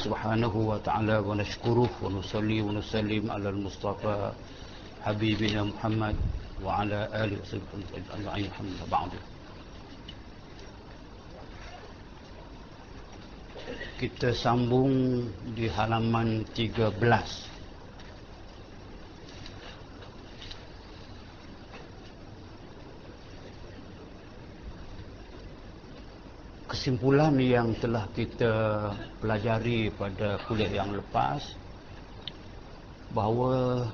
سبحانه وتعالى ونشكره ونصلي ونسلم على المصطفى حبيبنا محمد وعلى آله وصحبه أجمعين أما بعد. Kita sambung di halaman 13. Kesimpulan yang telah kita pelajari pada kuliah yang lepas, bahawa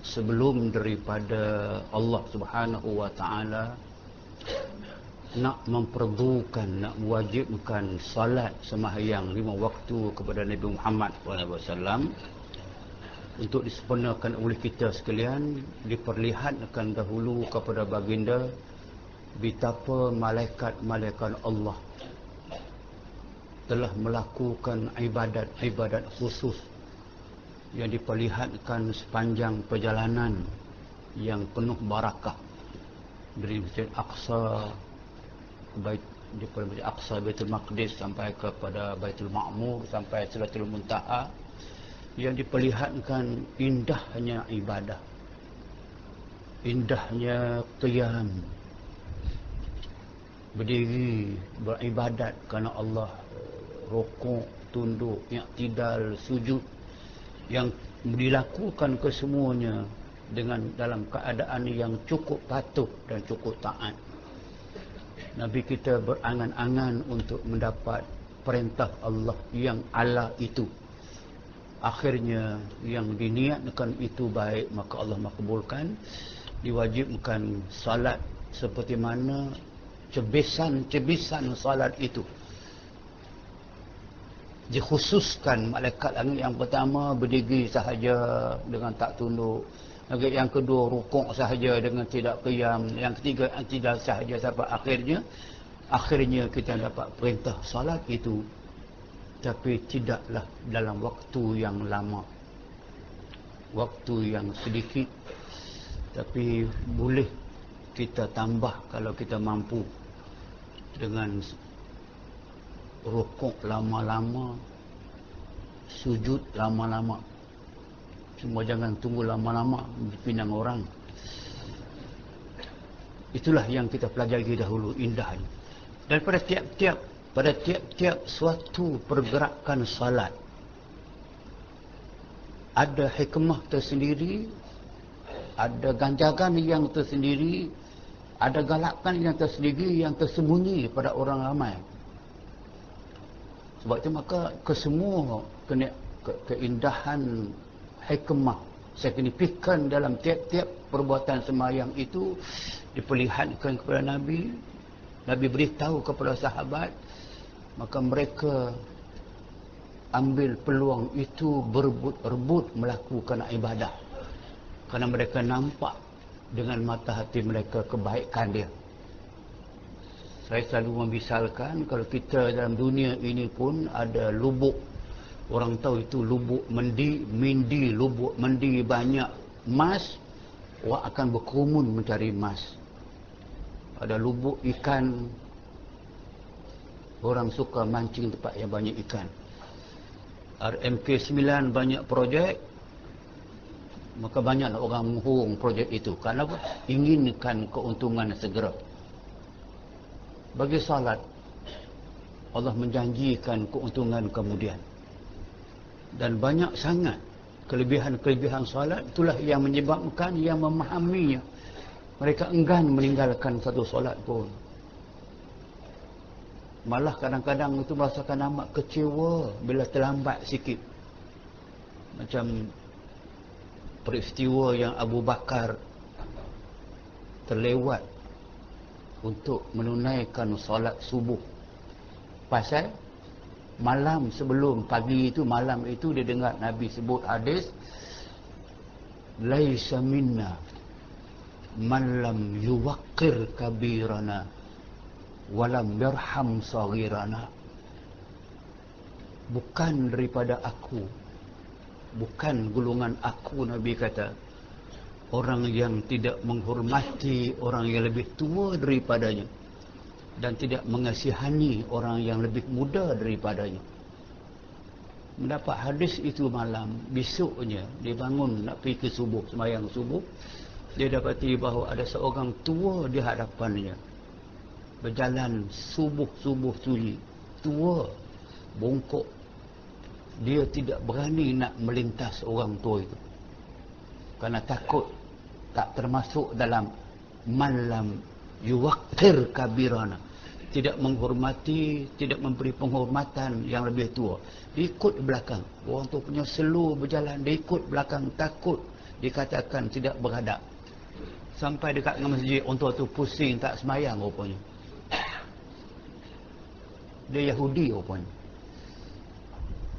sebelum daripada Allah Subhanahu wa taala nak memperdukan, nak mewajibkan salat sembahyang 5 waktu kepada Nabi Muhammad SAW, untuk disempurnakan oleh kita sekalian, diperlihatkan dahulu kepada baginda betapa malaikat-malaikat Allah telah melakukan ibadat-ibadat khusus yang diperlihatkan sepanjang perjalanan yang penuh barakah dari Masjid Aqsa, daripada Masjid Aqsa, Baitul Maqdis sampai kepada Baitul Ma'mur, sampai Sidratul Muntaha, yang diperlihatkan indahnya ibadah, indahnya qiyam, berdiri beribadat kerana Allah, rukuk, tunduk, i'tidal, sujud, yang dilakukan kesemuanya dengan dalam keadaan yang cukup patuh dan cukup taat. Nabi kita berangan-angan untuk mendapat perintah Allah yang ala itu. Akhirnya yang diniatkan itu baik, maka Allah makbulkan. Diwajibkan salat seperti mana cebisan salat itu. Dikhususkan malaikat langit yang pertama berdiri sahaja dengan tak tunduk, langit yang kedua rukuk sahaja dengan tidak qiyam, yang ketiga tidak sahaja, sampai akhirnya kita dapat perintah salat itu, tapi tidaklah dalam waktu yang lama, waktu yang sedikit, tapi boleh kita tambah kalau kita mampu, dengan rukuk lama-lama, sujud lama-lama. Cuma jangan tunggu lama-lama dipinang orang. Itulah yang kita pelajari dahulu, indahnya. Dan pada tiap-tiap suatu pergerakan salat ada hikmah tersendiri, ada ganjaran yang tersendiri, ada galakan yang tersendiri yang tersembunyi pada orang ramai. Sebab itu maka kesemua keindahan, hikmah, signifikan dalam tiap-tiap perbuatan sembahyang itu diperlihatkan kepada Nabi. Nabi beritahu kepada sahabat, maka mereka ambil peluang itu, berebut melakukan ibadah, kerana mereka nampak dengan mata hati mereka kebaikan dia. Saya selalu memisalkan, kalau kita dalam dunia ini pun ada lubuk, orang tahu itu lubuk mindi, lubuk mindi banyak emas, orang akan berkerumun mencari emas. Ada lubuk ikan, orang suka mancing tempat yang banyak ikan. RMK9 banyak projek, maka banyaklah orang menghurung projek itu. Kerana apa? Inginkan keuntungan segera. Bagi salat, Allah menjanjikan keuntungan kemudian. Dan banyak sangat kelebihan-kelebihan salat, itulah yang menyebabkan, yang memahaminya, mereka enggan meninggalkan satu salat pun. Malah kadang-kadang itu merasakan amat kecewa bila terlambat sikit. Macam peristiwa yang Abu Bakar terlewat untuk menunaikan solat subuh. Pasal malam sebelum pagi itu, malam itu dia dengar Nabi sebut hadis, laisa minna man lam yuwaqqir kabirana walam yarham saghirana. Bukan daripada aku, bukan golongan aku, Nabi kata, orang yang tidak menghormati orang yang lebih tua daripadanya, dan tidak mengasihani orang yang lebih muda daripadanya. mendapat hadis itu malam, besoknya dia bangun nak pergi ke subuh, sembahyang subuh, dia dapati bahawa ada seorang tua di hadapannya berjalan subuh-subuh sunyi, tua, bongkok. Dia tidak berani nak melintas orang tua itu kerana takut tak termasuk dalam malam yuwaqir kabirana, tidak menghormati, tidak memberi penghormatan yang lebih tua. Dia ikut belakang, orang tu punya slow berjalan, dia ikut belakang, takut dikatakan tidak beradab. Sampai dekat dengan masjid, orang tua tu pusing tak semayang rupanya. Dia Yahudi rupanya,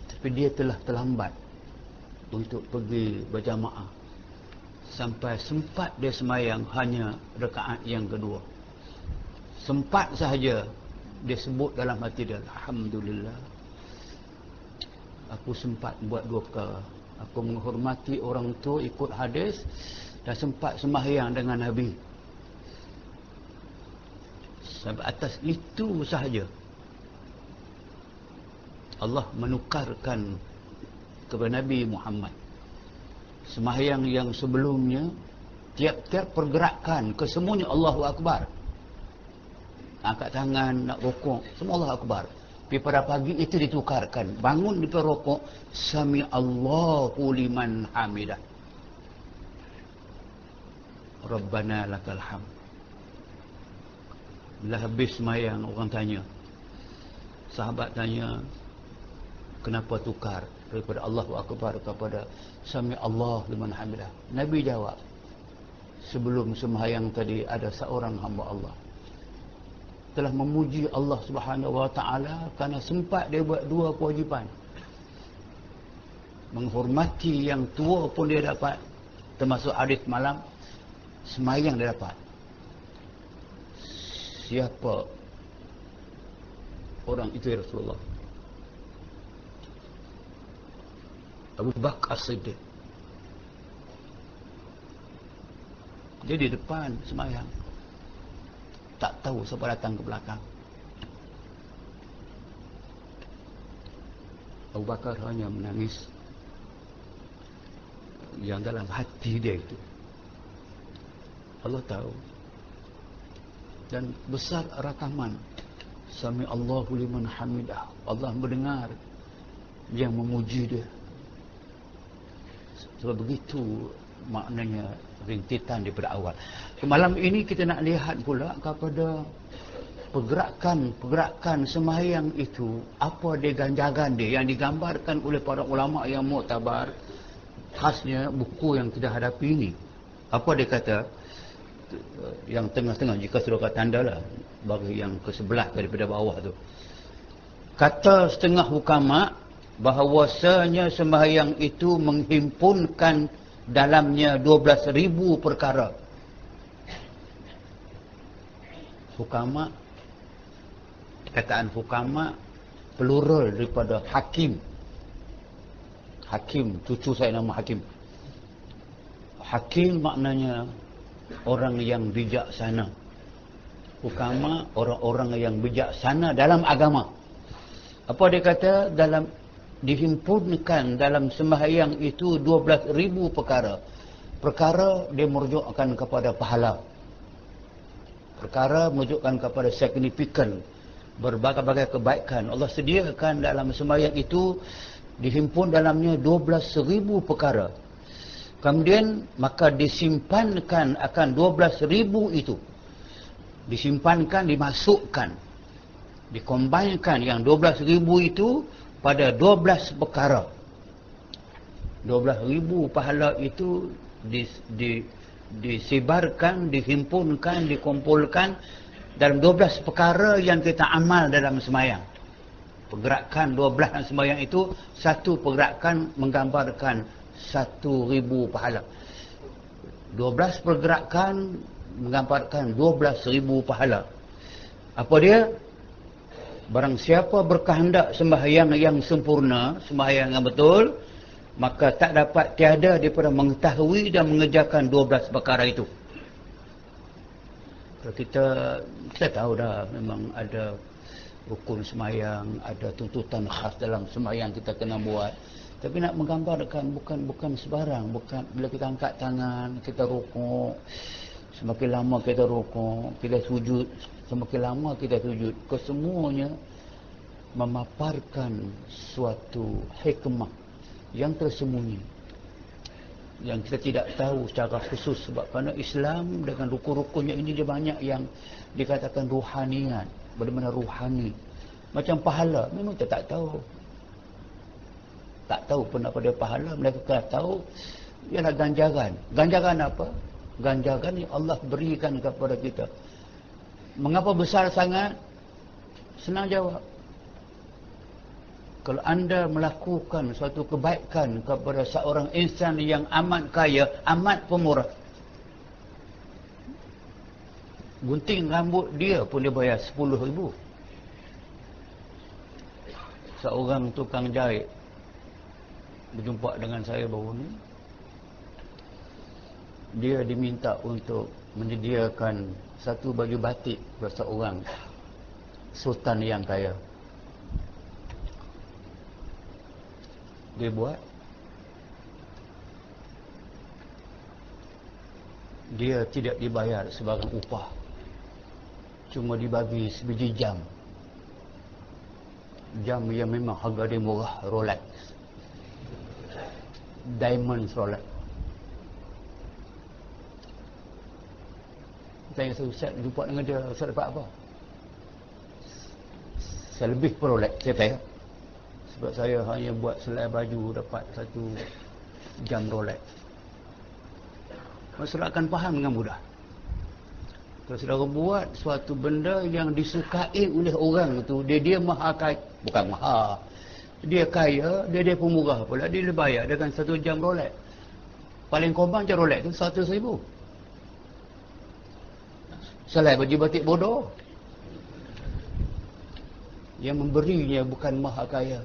tapi dia telah terlambat untuk pergi berjamaah. Sampai sempat dia semayang hanya rakaat yang kedua. Sempat sahaja dia sebut dalam hati dia, alhamdulillah, aku sempat buat dua perkara. Aku menghormati orang tua, ikut hadis, dan sempat sembahyang dengan Nabi. Sampai atas itu sahaja Allah menukarkan kepada Nabi Muhammad sembahyang yang sebelumnya, tiap-tiap pergerakan kesemuanya Allahu Akbar. Angkat tangan, nak rokok, semua Allahu Akbar. Tapi pada pagi itu ditukarkan, bangun di rokok, Sami Allahu liman hamidah, Rabbana lakal hamd. Bila habis sembahyang, orang tanya, sahabat tanya, kenapa tukar daripada Allahu Akbar kepada Sami Allah liman hamidah? Nabi jawab, sebelum sembahyang tadi ada seorang hamba Allah telah memuji Allah Subhanahu wa taala kerana sempat dia buat dua kewajipan. Menghormati yang tua pun dia dapat, termasuk hadis malam, sembahyang dia dapat. Siapa orang itu ya Rasulullah? Abu Bakar As-Siddiq. Dia di depan sembahyang, tak tahu siapa datang ke belakang. Abu Bakar hanya menangis yang dalam hati dia itu. Allah tahu. Dan besar rakaman Sami Allahu liman hamidah. Allah mendengar yang memuji dia. Sebab begitu maknanya rintitan daripada awal. Malam ini kita nak lihat pula kepada pergerakan sembahyang itu, apa dia ganjaran dia yang digambarkan oleh para ulama yang muktabar, khasnya buku yang kita hadapi ini. Apa dia kata? Yang tengah-tengah, jika sudah kata tanda lah, bagi yang ke sebelah daripada bawah tu. Kata setengah hukama bahawasanya sembahyang itu menghimpunkan dalamnya 12,000 perkara. Hukama, kataan hukama plural daripada hakim. Hakim, cucu saya nama Hakim. Hakim maknanya orang yang bijaksana. Hukama, orang-orang yang bijaksana dalam agama. Apa dia kata? Dalam dihimpunkan dalam sembahyang itu 12,000 perkara. Perkara dia merujukkan kepada pahala. Perkara merujukkan kepada signifikan, berbagai-bagai kebaikan. Allah sediakan dalam sembahyang itu, dihimpun dalamnya 12,000 perkara. Kemudian maka disimpankan akan 12,000 itu. Disimpankan, dimasukkan, dikombinkan yang 12,000 itu pada 12 perkara. 12,000 pahala itu disebarkan, dihimpunkan, dikumpulkan dalam 12 perkara yang kita amal dalam sembahyang. Pergerakan 12 sembahyang itu, satu pergerakan menggambarkan 1,000 pahala. 12 pergerakan menggambarkan 12,000 pahala. Apa dia? Barang siapa berkehendak sembahyang yang sempurna, sembahyang yang betul, maka tak dapat tiada daripada mengetahui dan mengerjakan 12 perkara itu. Kalau kita tahu dah, memang ada rukun semayang, ada tuntutan khas dalam semayang kita kena buat. Tapi nak menggambarkan bukan sebarang, bukan bila kita angkat tangan, kita rukuk, semakin lama kita rukuk, kita sujud, semakin lama kita sujud, kesemuanya memaparkan suatu hikmah yang tersembunyi, yang kita tidak tahu secara khusus. Sebab kerana Islam dengan rukun-rukunnya ini dia banyak yang dikatakan ruhaniat, benar-benar ruhani. Macam pahala, memang kita tak tahu. Tak tahu pun apa dia pahala, mereka kena tahu ialah ganjaran. Ganjaran apa? Ganjaran yang Allah berikan kepada kita. Mengapa besar sangat? Senang jawab. Kalau anda melakukan suatu kebaikan kepada seorang insan yang amat kaya, amat pemurah, gunting rambut dia pun dia bayar 10,000. Seorang tukang jahit berjumpa dengan saya baru ni, dia diminta untuk menyediakan satu baju batik kepada seorang sultan yang kaya. Dia buat, dia tidak dibayar sebarang upah, cuma dibagi sebiji jam yang memang harga dia murah, Rolex, diamond Rolex. Saya Ustaz jumpa dengan dia, Ustaz dapat apa? Saya lebih per Rolex, saya bayar. Sebab saya hanya buat selai baju dapat satu jam Rolex. Masalah akan faham dengan mudah. Kalau saudara buat suatu benda yang disukai oleh orang tu, dia maha kaya, bukan maha, dia kaya, dia pemurah pula, dia bayar dengan satu jam Rolex. Paling korban je Rolex tu 100,000. Selai baju batik bodoh. Yang memberinya bukan maha kaya.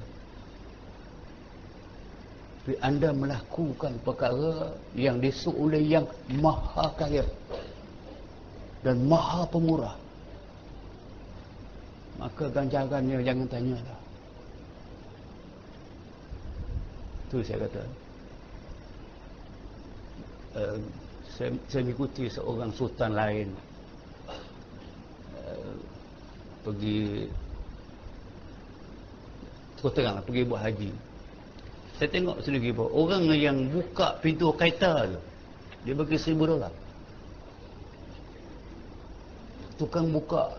Tapi anda melakukan perkara yang disuruh oleh yang maha kaya dan maha pemurah, maka ganjarannya jangan tanyalah. Tu saya kata. Saya mengikuti seorang sultan lain pergi terus terang pergi buat haji. Saya tengok sendiri bahawa orang yang buka pintu kaita tu, dia bagi $1,000. Tukang buka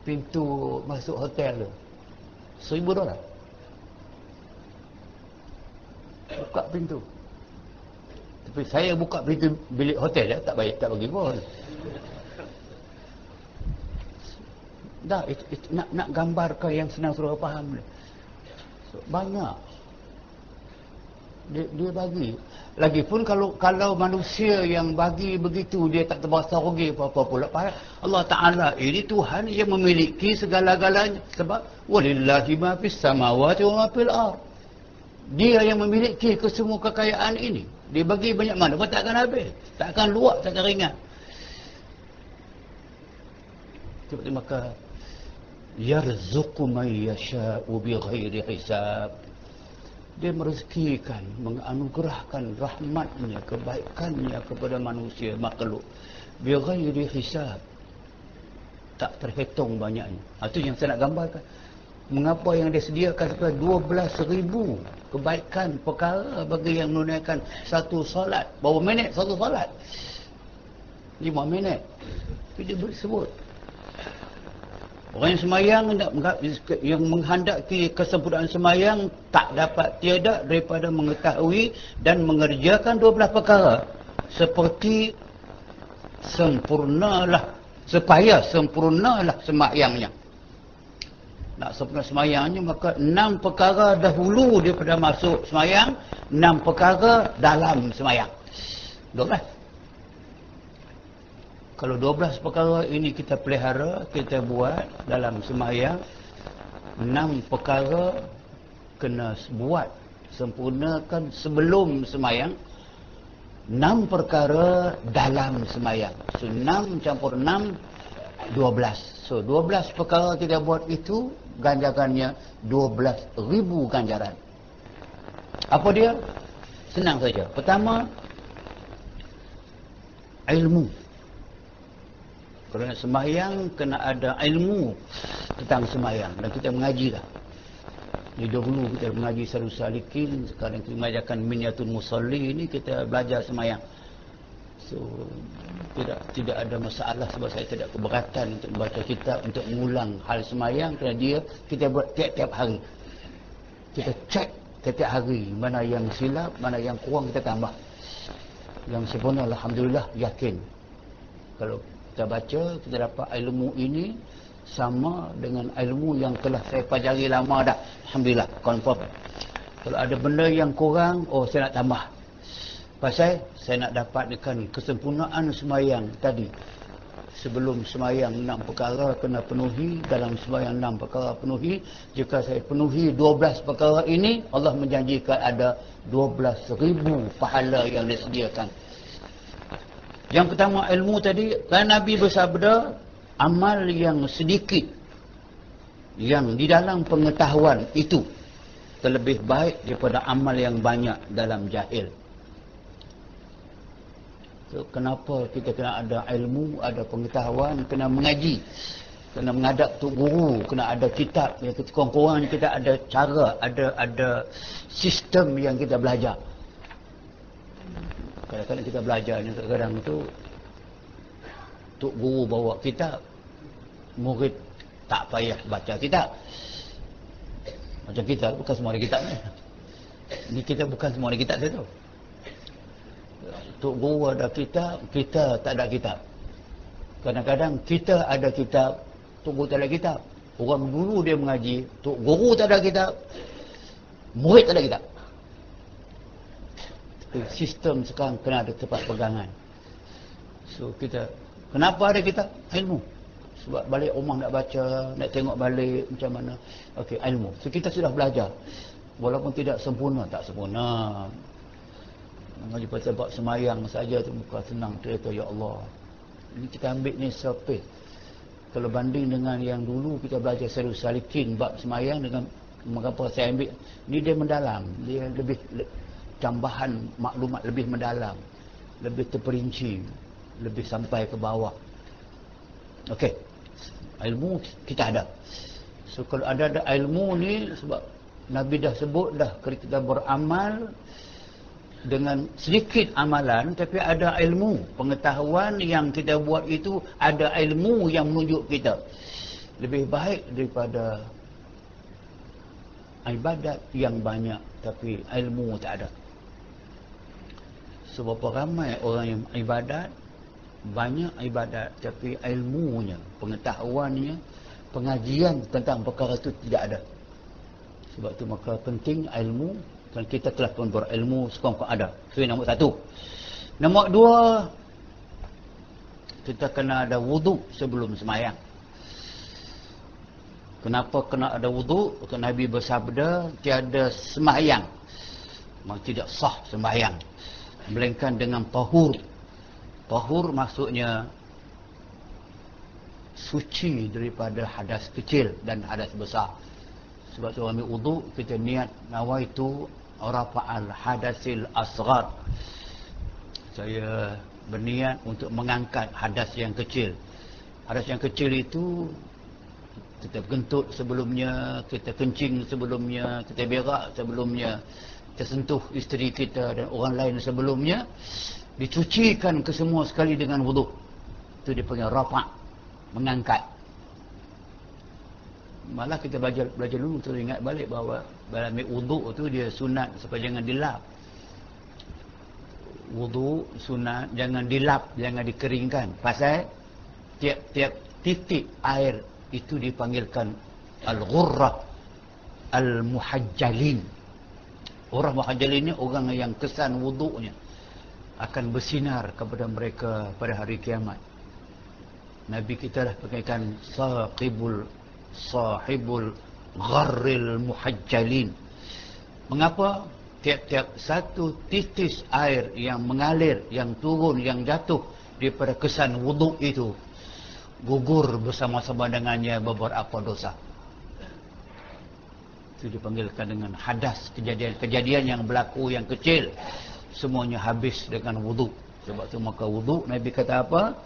pintu masuk hotel tu, $1,000. Buka pintu. Tapi saya buka pintu bilik hotel, tak baik, tak bagi pun. Dah, nak gambarkan yang senang suruh faham. So, banyak dia bagi. Lagipun kalau manusia yang bagi begitu dia tak terpaksa rugi apa-apa pula. Allah Ta'ala ini Tuhan yang memiliki segala-galanya. Sebab walillahi ma fis samawati wa ma fil ardh. Dia yang memiliki kesemua kekayaan ini. Dia bagi banyak mana pun tak akan habis, tak akan luak, tak akan ringan. Sebab itu maka yarzuqu man yasha'u bighairi hisab. Dia merezekikan, menganugerahkan rahmatnya, kebaikannya kepada manusia, makhluk, bighairi hisab, tak terhitung banyaknya. Itu yang saya nak gambarkan. Mengapa yang dia sediakan sekitar 12,000 kebaikan perkara bagi yang menunaikan satu solat. Berapa minit satu solat? 5 minit. Itu dia sebut. Orang yang semayang, yang menghendaki kesempurnaan semayang, tak dapat tiada daripada mengetahui dan mengerjakan 12 perkara. Seperti sempurnalah, supaya sempurnalah semayangnya. Nak sempurna semayangnya, maka 6 perkara dahulu daripada masuk semayang, 6 perkara dalam semayang. 12. Kalau 12 perkara ini kita pelihara, kita buat dalam semayang, 6 perkara kena buat, sempurnakan sebelum semayang, 6 perkara dalam semayang. So 6 campur 6, 12. So 12 perkara kita buat itu ganjarannya 12,000 ganjaran. Apa dia? Senang saja. Pertama, ilmu. Kerana sembahyang kena ada ilmu tentang sembahyang, dan kita mengaji lah. Di dahulu kita mengaji Syarhus Salikin, sekarang kita mengajarkan Minyatul Musalli, ini kita belajar sembahyang. So tidak ada masalah, sebab saya tidak keberatan untuk membaca kitab untuk mengulang hal sembahyang, kerana dia kita buat tiap-tiap hari. Kita cek tiap-tiap hari mana yang silap, mana yang kurang, kita tambah. Yang sempurna alhamdulillah yakin. Kalau kita baca, kita dapat ilmu ini sama dengan ilmu yang telah saya pelajari lama dah. Alhamdulillah, confirm. Kalau ada benda yang kurang, saya nak tambah. Pasal saya nak dapatkan kesempurnaan sembahyang tadi. Sebelum sembahyang 6 perkara kena penuhi, dalam sembahyang 6 perkara penuhi. Jika saya penuhi 12 perkara ini, Allah menjanjikan ada 12,000 pahala yang disediakan. Yang pertama ilmu tadi, kan Nabi bersabda, amal yang sedikit yang di dalam pengetahuan itu terlebih baik daripada amal yang banyak dalam jahil. So, kenapa kita kena ada ilmu, ada pengetahuan, kena mengaji, kena menghadap tok guru, kena ada kitab, ya, kurang-kurang kita ada cara, ada sistem yang kita belajar. Kadang-kadang kita belajar ni, kadang-kadang tu tok guru bawa kitab, murid tak payah baca kitab. Macam kita bukan semua ada kitab ni. Ni kita bukan semua ada kitab saya tu. Tok guru ada kitab, kita tak ada kitab. Kadang-kadang kita ada kitab, tok guru tak ada kitab. Orang dulu dia mengaji, tok guru tak ada kitab, murid tak ada kitab. Sistem sekarang kena ada tempat pegangan. So kita, kenapa ada kitab? Ilmu. Sebab balik rumah nak baca, nak tengok balik macam mana. Okey, ilmu. So kita sudah belajar. Walaupun tidak sempurna, tak sempurna. Mengaji pasal bab semayang saja tu bukan senang. Kita ya Allah, ini kita ambil ni surface. Kalau banding dengan yang dulu kita belajar Syarhus Salikin bab semayang, dengan mengapa saya ambil ni, dia mendalam, dia lebih tambahan maklumat lebih mendalam, lebih terperinci, lebih sampai ke bawah. Okey, ilmu kita ada. So kalau ada ilmu ni, sebab Nabi dah sebut dah, kita beramal dengan sedikit amalan tapi ada ilmu, pengetahuan yang kita buat itu ada ilmu yang menunjuk kita, lebih baik daripada ibadat yang banyak tapi ilmu tak ada. Sebab ramai orang yang ibadat, banyak ibadat tapi ilmunya, pengetahuannya, pengajian tentang perkara itu tidak ada. Sebab itu maka penting ilmu, dan kita telah pun berilmu sekurang-kurang ada. So nombor 1. Nombor 2, kita kena ada wuduk sebelum sembahyang. Kenapa kena ada wuduk? Kerana Nabi bersabda, tiada sembahyang, tidak sah sembahyang, melainkan dengan tahur. Tahur maksudnya suci daripada hadas kecil dan hadas besar. Sebab tu ambil wuduk, kita niat nawaitu rafa'al hadasil asghar. Saya berniat untuk mengangkat hadas yang kecil. Hadas yang kecil itu kita kentut sebelumnya, kita kencing sebelumnya, kita berak sebelumnya, kita sentuh isteri kita dan orang lain sebelumnya, dicucikan ke semua sekali dengan wuduk. Itu dipanggil rafa', mengangkat. Malah kita belajar dulu tu ingat balik bahawa dalam wuduk tu dia sunat supaya jangan dilap. Wuduk sunat jangan dilap, jangan dikeringkan. Pasal tiap-tiap titik air itu dipanggilkan al-ghurrah al-muhajjalin. Orang muhajjalin ni orang yang kesan wuduknya akan bersinar kepada mereka pada hari kiamat. Nabi kita dah pakaikan sahibul gharril muhajjalin. Mengapa? Tiap-tiap satu titis air yang mengalir, yang turun, yang jatuh daripada kesan wuduk itu, gugur bersama-sama dengannya beberapa dosa. Itu dipanggilkan dengan hadas, kejadian-kejadian yang berlaku yang kecil semuanya habis dengan wuduk. Sebab tu maka wuduk, Nabi kata apa?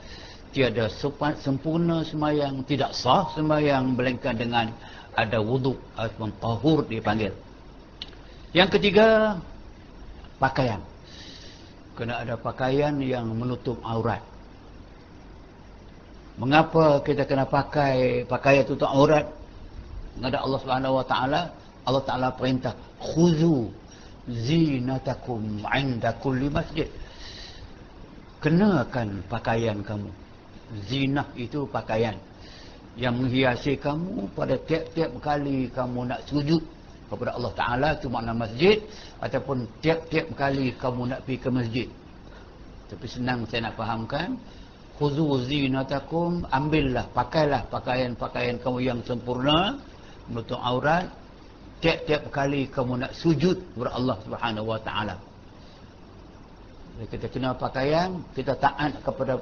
Tiada sempurna semayang, tidak sah semayang melainkan dengan ada wuduk ataupun tahur dipanggil. Yang ketiga, pakaian. Kena ada pakaian yang menutup aurat. Mengapa kita kena pakai pakaian tutup aurat? Ada Allah Subhanahu wa taala, Allah Taala perintah, khuzu zinatakum 'inda kulli masjid. Kenakan pakaian kamu. Zinah itu pakaian yang menghiasi kamu pada tiap-tiap kali kamu nak sujud kepada Allah Ta'ala, itu makna masjid, ataupun tiap-tiap kali kamu nak pergi ke masjid. Tapi senang saya nak fahamkan, khuzu zinatakum, ambillah, pakailah pakaian-pakaian kamu yang sempurna, menutup aurat, tiap-tiap kali kamu nak sujud kepada Allah Subhanahu wa Ta'ala. Kita kena pakaian, kita taat kepada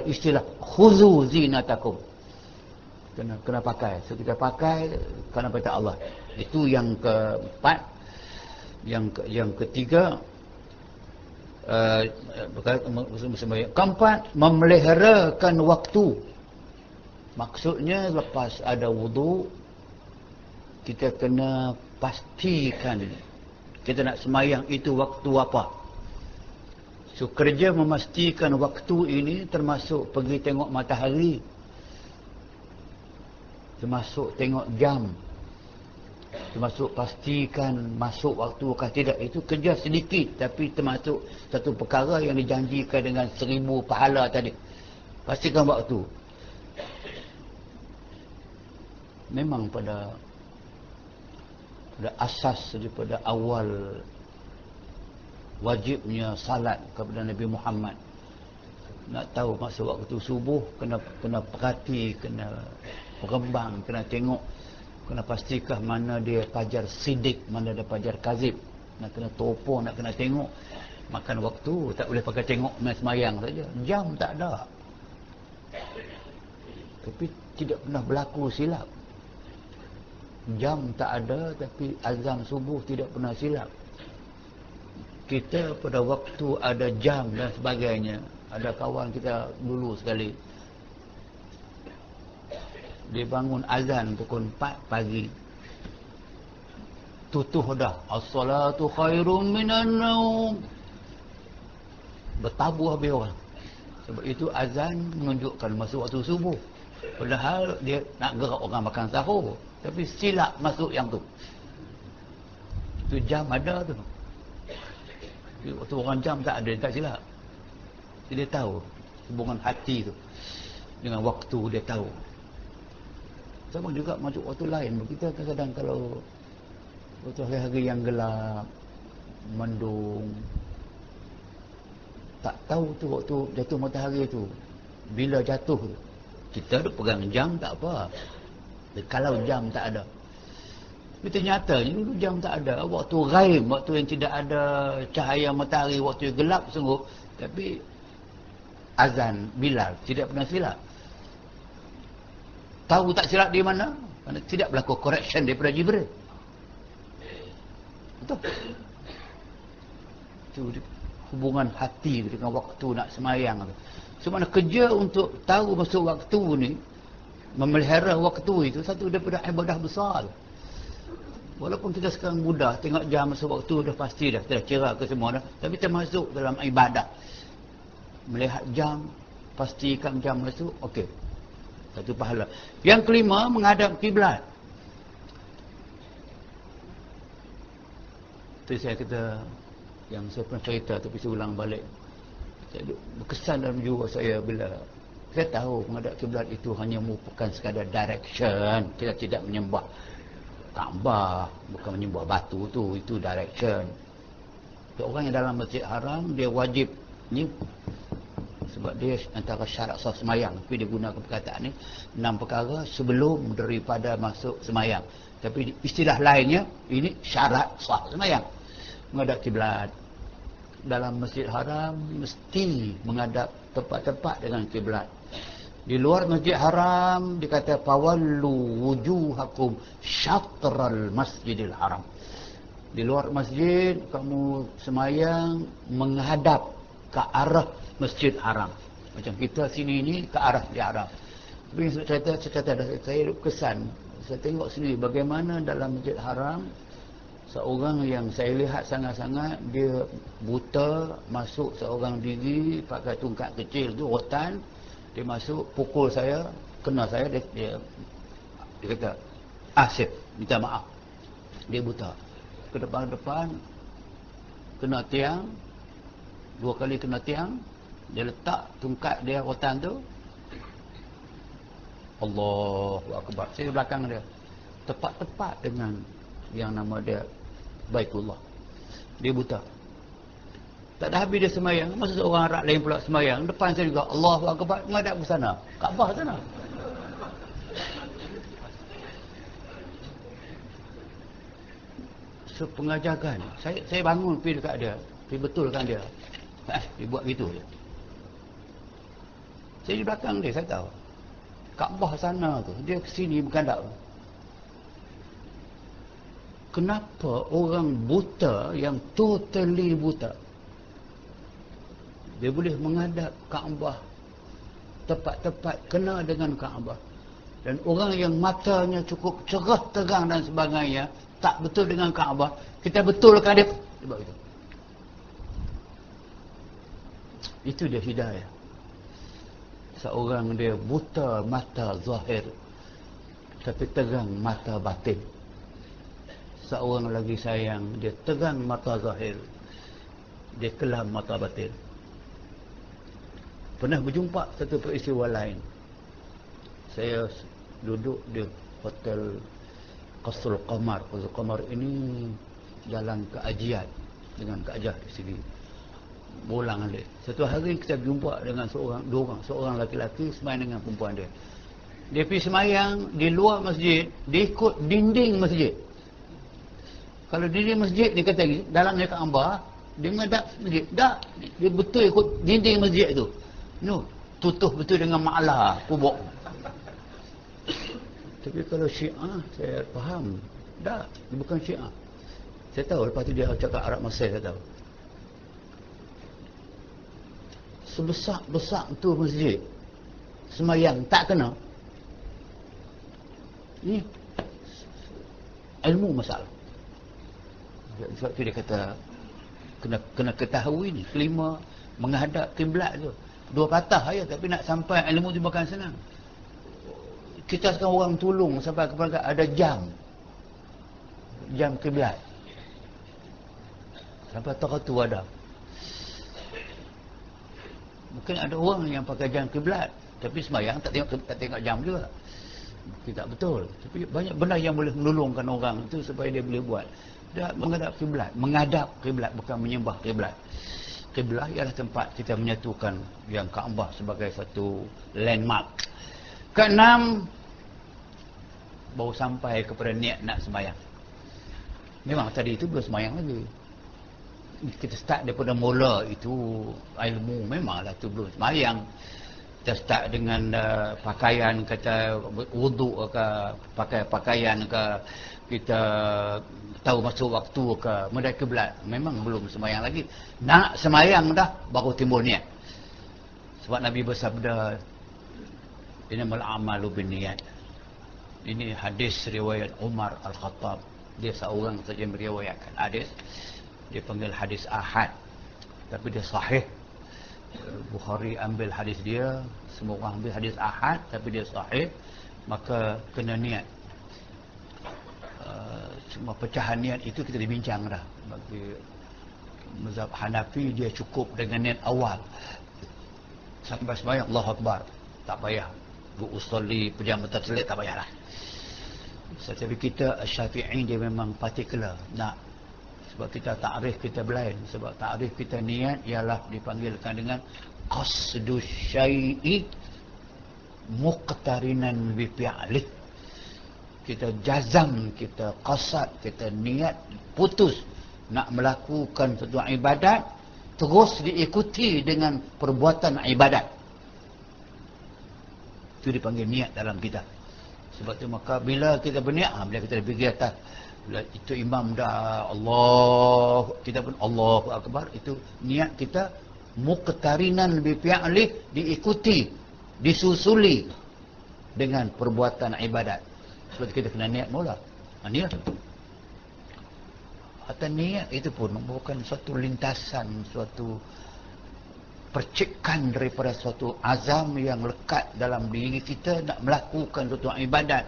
istilah khuzu zinatakum. Kena pakai. So kita pakai kerana perintah Allah. Itu yang keempat. Yang ketiga, keempat, memeliharakan waktu. Maksudnya lepas ada wuduk, kita kena pastikan kita nak semayang itu waktu apa. So kerja memastikan waktu ini termasuk pergi tengok matahari, termasuk tengok jam, termasuk pastikan masuk waktu atau tidak. Itu kerja sedikit tapi termasuk satu perkara yang dijanjikan dengan 1000 pahala tadi. Pastikan waktu. Memang pada asas daripada awal wajibnya salat kepada Nabi Muhammad. Nak tahu masuk waktu subuh, kena perhati, kena berkembang, kena tengok, kena pastikan mana dia fajar sidik, mana dia fajar kazib. Nak kena topo, nak kena tengok. Makan waktu, tak boleh pakai tengok main semayang saja. Jam tak ada. Tapi tidak pernah berlaku silap. Jam tak ada tapi azan subuh tidak pernah silap. Kita pada waktu ada jam dan sebagainya. Ada kawan kita dulu sekali, dia bangun azan pukul 4 pagi, tutuh dah, as-salatu khairum minan naum, bertabuh habis orang. Sebab itu azan menunjukkan masuk waktu subuh, padahal dia nak gerak orang makan sahur, tapi silap masuk yang tu. Itu jam ada tu. Waktu orang jam tak ada, tak silap. Dia tahu hubungan hati tu dengan waktu, dia tahu. Sama juga macam waktu lain. Kita kadang-kadang kalau waktu hari-hari yang gelap, mendung, tak tahu tu waktu jatuh matahari tu bila jatuh tu. Kita ada pegang jam tak apa, kalau jam tak ada. Tapi ternyata dulu jam tak ada, waktu ghaib, waktu yang tidak ada cahaya matahari, waktu yang gelap sungguh. Tapi azan Bilal tidak pernah silap. Tahu tak silap di mana? Kerana tidak berlaku correction daripada Jibril. Betul. Itu hubungan hati dengan waktu nak semayang. Sebab kerja untuk tahu masuk waktu ni, memelihara waktu itu satu daripada ibadah besar. Walaupun kita sekarang mudah tengok jam masuk waktu dah pasti dah kira ke semua dah, tapi termasuk dalam ibadah. Melihat jam, pastikan jam masuk, okey. Satu pahala. Yang kelima, menghadap kiblat. Itu saya kata, yang saya pernah cerita tapi saya ulang balik. Berkesan dalam jiwa saya bila saya tahu menghadap kiblat itu hanya merupakan sekadar direction. Kita tidak menyembah Kaabah, bukan menyembah batu tu, itu direction. Orang yang dalam Masjid Haram, dia wajib ni, sebab dia antara syarat sah semayang, tapi dia gunakan perkataan ni 6 perkara sebelum daripada masuk semayang. Tapi istilah lainnya, ini syarat sah semayang. Menghadap kiblat. Dalam Masjid Haram mesti menghadap tempat-tempat dengan kiblat. Di luar Masjid Haram dikata fawallu wujuhakum syatral Masjidil Haram. Di luar masjid kamu semayang menghadap ke arah Masjid Haram. Macam kita sini ni ke arah Masjid Haram. Tapi saya kesan, saya tengok sendiri bagaimana dalam Masjid Haram seorang yang saya lihat sangat-sangat dia buta, masuk seorang diri pakai tongkat kecil tu, rotan, dia masuk pukul saya, kena saya, dia kata Sif, minta maaf, dia buta. Ke depan-depan kena tiang, 2 kali kena tiang, dia letak tongkat dia rotan tu, Allahu Akbar, saya di belakang dia, tepat-tepat dengan yang nama dia Baitullah. Dia buta. Tak dah habis dia semayang, masa seorang Arab lain pula semayang depan saya juga, Allahu Akbar, menghadap ke sana, Kaabah sana. Sepengajakan. Saya bangun pergi dekat dia, pergi betulkan dia. Dia buat gitu je. Saya di belakang dia, saya tahu Kaabah sana tu, dia ke sini menghadap. Kenapa orang buta yang totally buta dia boleh menghadap Kaabah, tepat-tepat kena dengan Kaabah, dan orang yang matanya cukup cerah terang dan sebagainya tak betul dengan Kaabah, kita betulkan dia buat itu. Itu dia hidayah. Seorang dia buta mata zahir tapi terang mata batin. Seorang lagi sayang, dia terang mata zahir, dia kelam mata batin. Pernah berjumpa satu peristiwa lain. Saya duduk di hotel Qasrul Qamar. Qasrul Qamar ini jalan keajian dengan keajah di sini. Bolang dia. Satu hari kita berjumpa dengan dua orang, seorang laki-laki semayang dengan perempuan dia. Dia pergi semayang di luar masjid, dia ikut dinding masjid. Kalau dinding masjid dia kata dalamnya Kaabah, dia menghadap masjid. Tak, dia betul ikut dinding masjid tu. No, tutup betul dengan ma'lah, kubuk. Tapi kalau Syiah, saya faham. Tak, dia bukan Syiah. Saya tahu, lepas tu dia cakap Arab Mesir, saya tahu. Sebesar-besar tu masjid, semayang tak kena. Ni ilmu masalah. Sebab tu dia kata kena ketahui ni, kelima menghadap kiblat tu. 2 patah aja, tapi nak sampai ilmu tu bukan senang. Kita sekarang orang tolong sampai kepada ada jam kiblat. Sampai tu ada. Mungkin ada orang yang pakai jam kiblat tapi sembahyang tak tengok jam juga. Tidak betul. Tapi banyak benda yang boleh menolongkan orang itu supaya dia boleh buat. Dia menghadap kiblat, menghadap kiblat, bukan menyembah kiblat. Kiblat ialah tempat kita menyatukan yang Kaabah sebagai satu landmark. Keenam, baru sampai kepada niat nak sembahyang. Memang tadi itu belum sembahyang lagi. Kita start daripada mula itu ilmu, memanglah tu belum sembahyang. Kita start dengan pakaian, kata wuduk ke, pakai pakaian ke, kita tahu masuk waktu ke, menghadap kiblat, memang belum sembahyang lagi. Nak sembahyang dah baru timbul niat. Sebab Nabi bersabda, innamal a'malu binniyat. Ini hadis riwayat Umar Al-Khattab. Dia seorang saja meriwayatkan hadis. Dia panggil hadis ahad, tapi dia sahih. Bukhari ambil hadis dia, semua orang ambil hadis ahad tapi dia sahih, maka kena niat. Semua pecahan niat itu kita dibincang dah. Bagi mazhab Hanafi dia cukup dengan niat awal. Sampai sembahyang Allahu Akbar, tak payah. Bu usolli pejam terselit, tak payahlah. Tetapi kita Syafi'i dia memang particular nak, sebab kita ta'rif kita blind, sebab ta'rif kita niat ialah dipanggilkan dengan qasdu syai'i muqtarinan bi fi'lih. Kita jazam, kita qasad, kita niat putus nak melakukan satu ibadat, terus diikuti dengan perbuatan ibadat. Itu dipanggil niat dalam kita. Sebab tu maka bila kita berniat, bila kita pergi atas, bila itu imam dah Allah, kita pun Allahu Akbar, itu niat kita muqtarinan bi fi'li, diikuti, disusuli dengan perbuatan ibadat. Sebab kita kena niat mula. Niat. Atau niat itu pun bukan suatu lintasan, suatu percikan daripada suatu azam yang lekat dalam diri kita nak melakukan suatu ibadat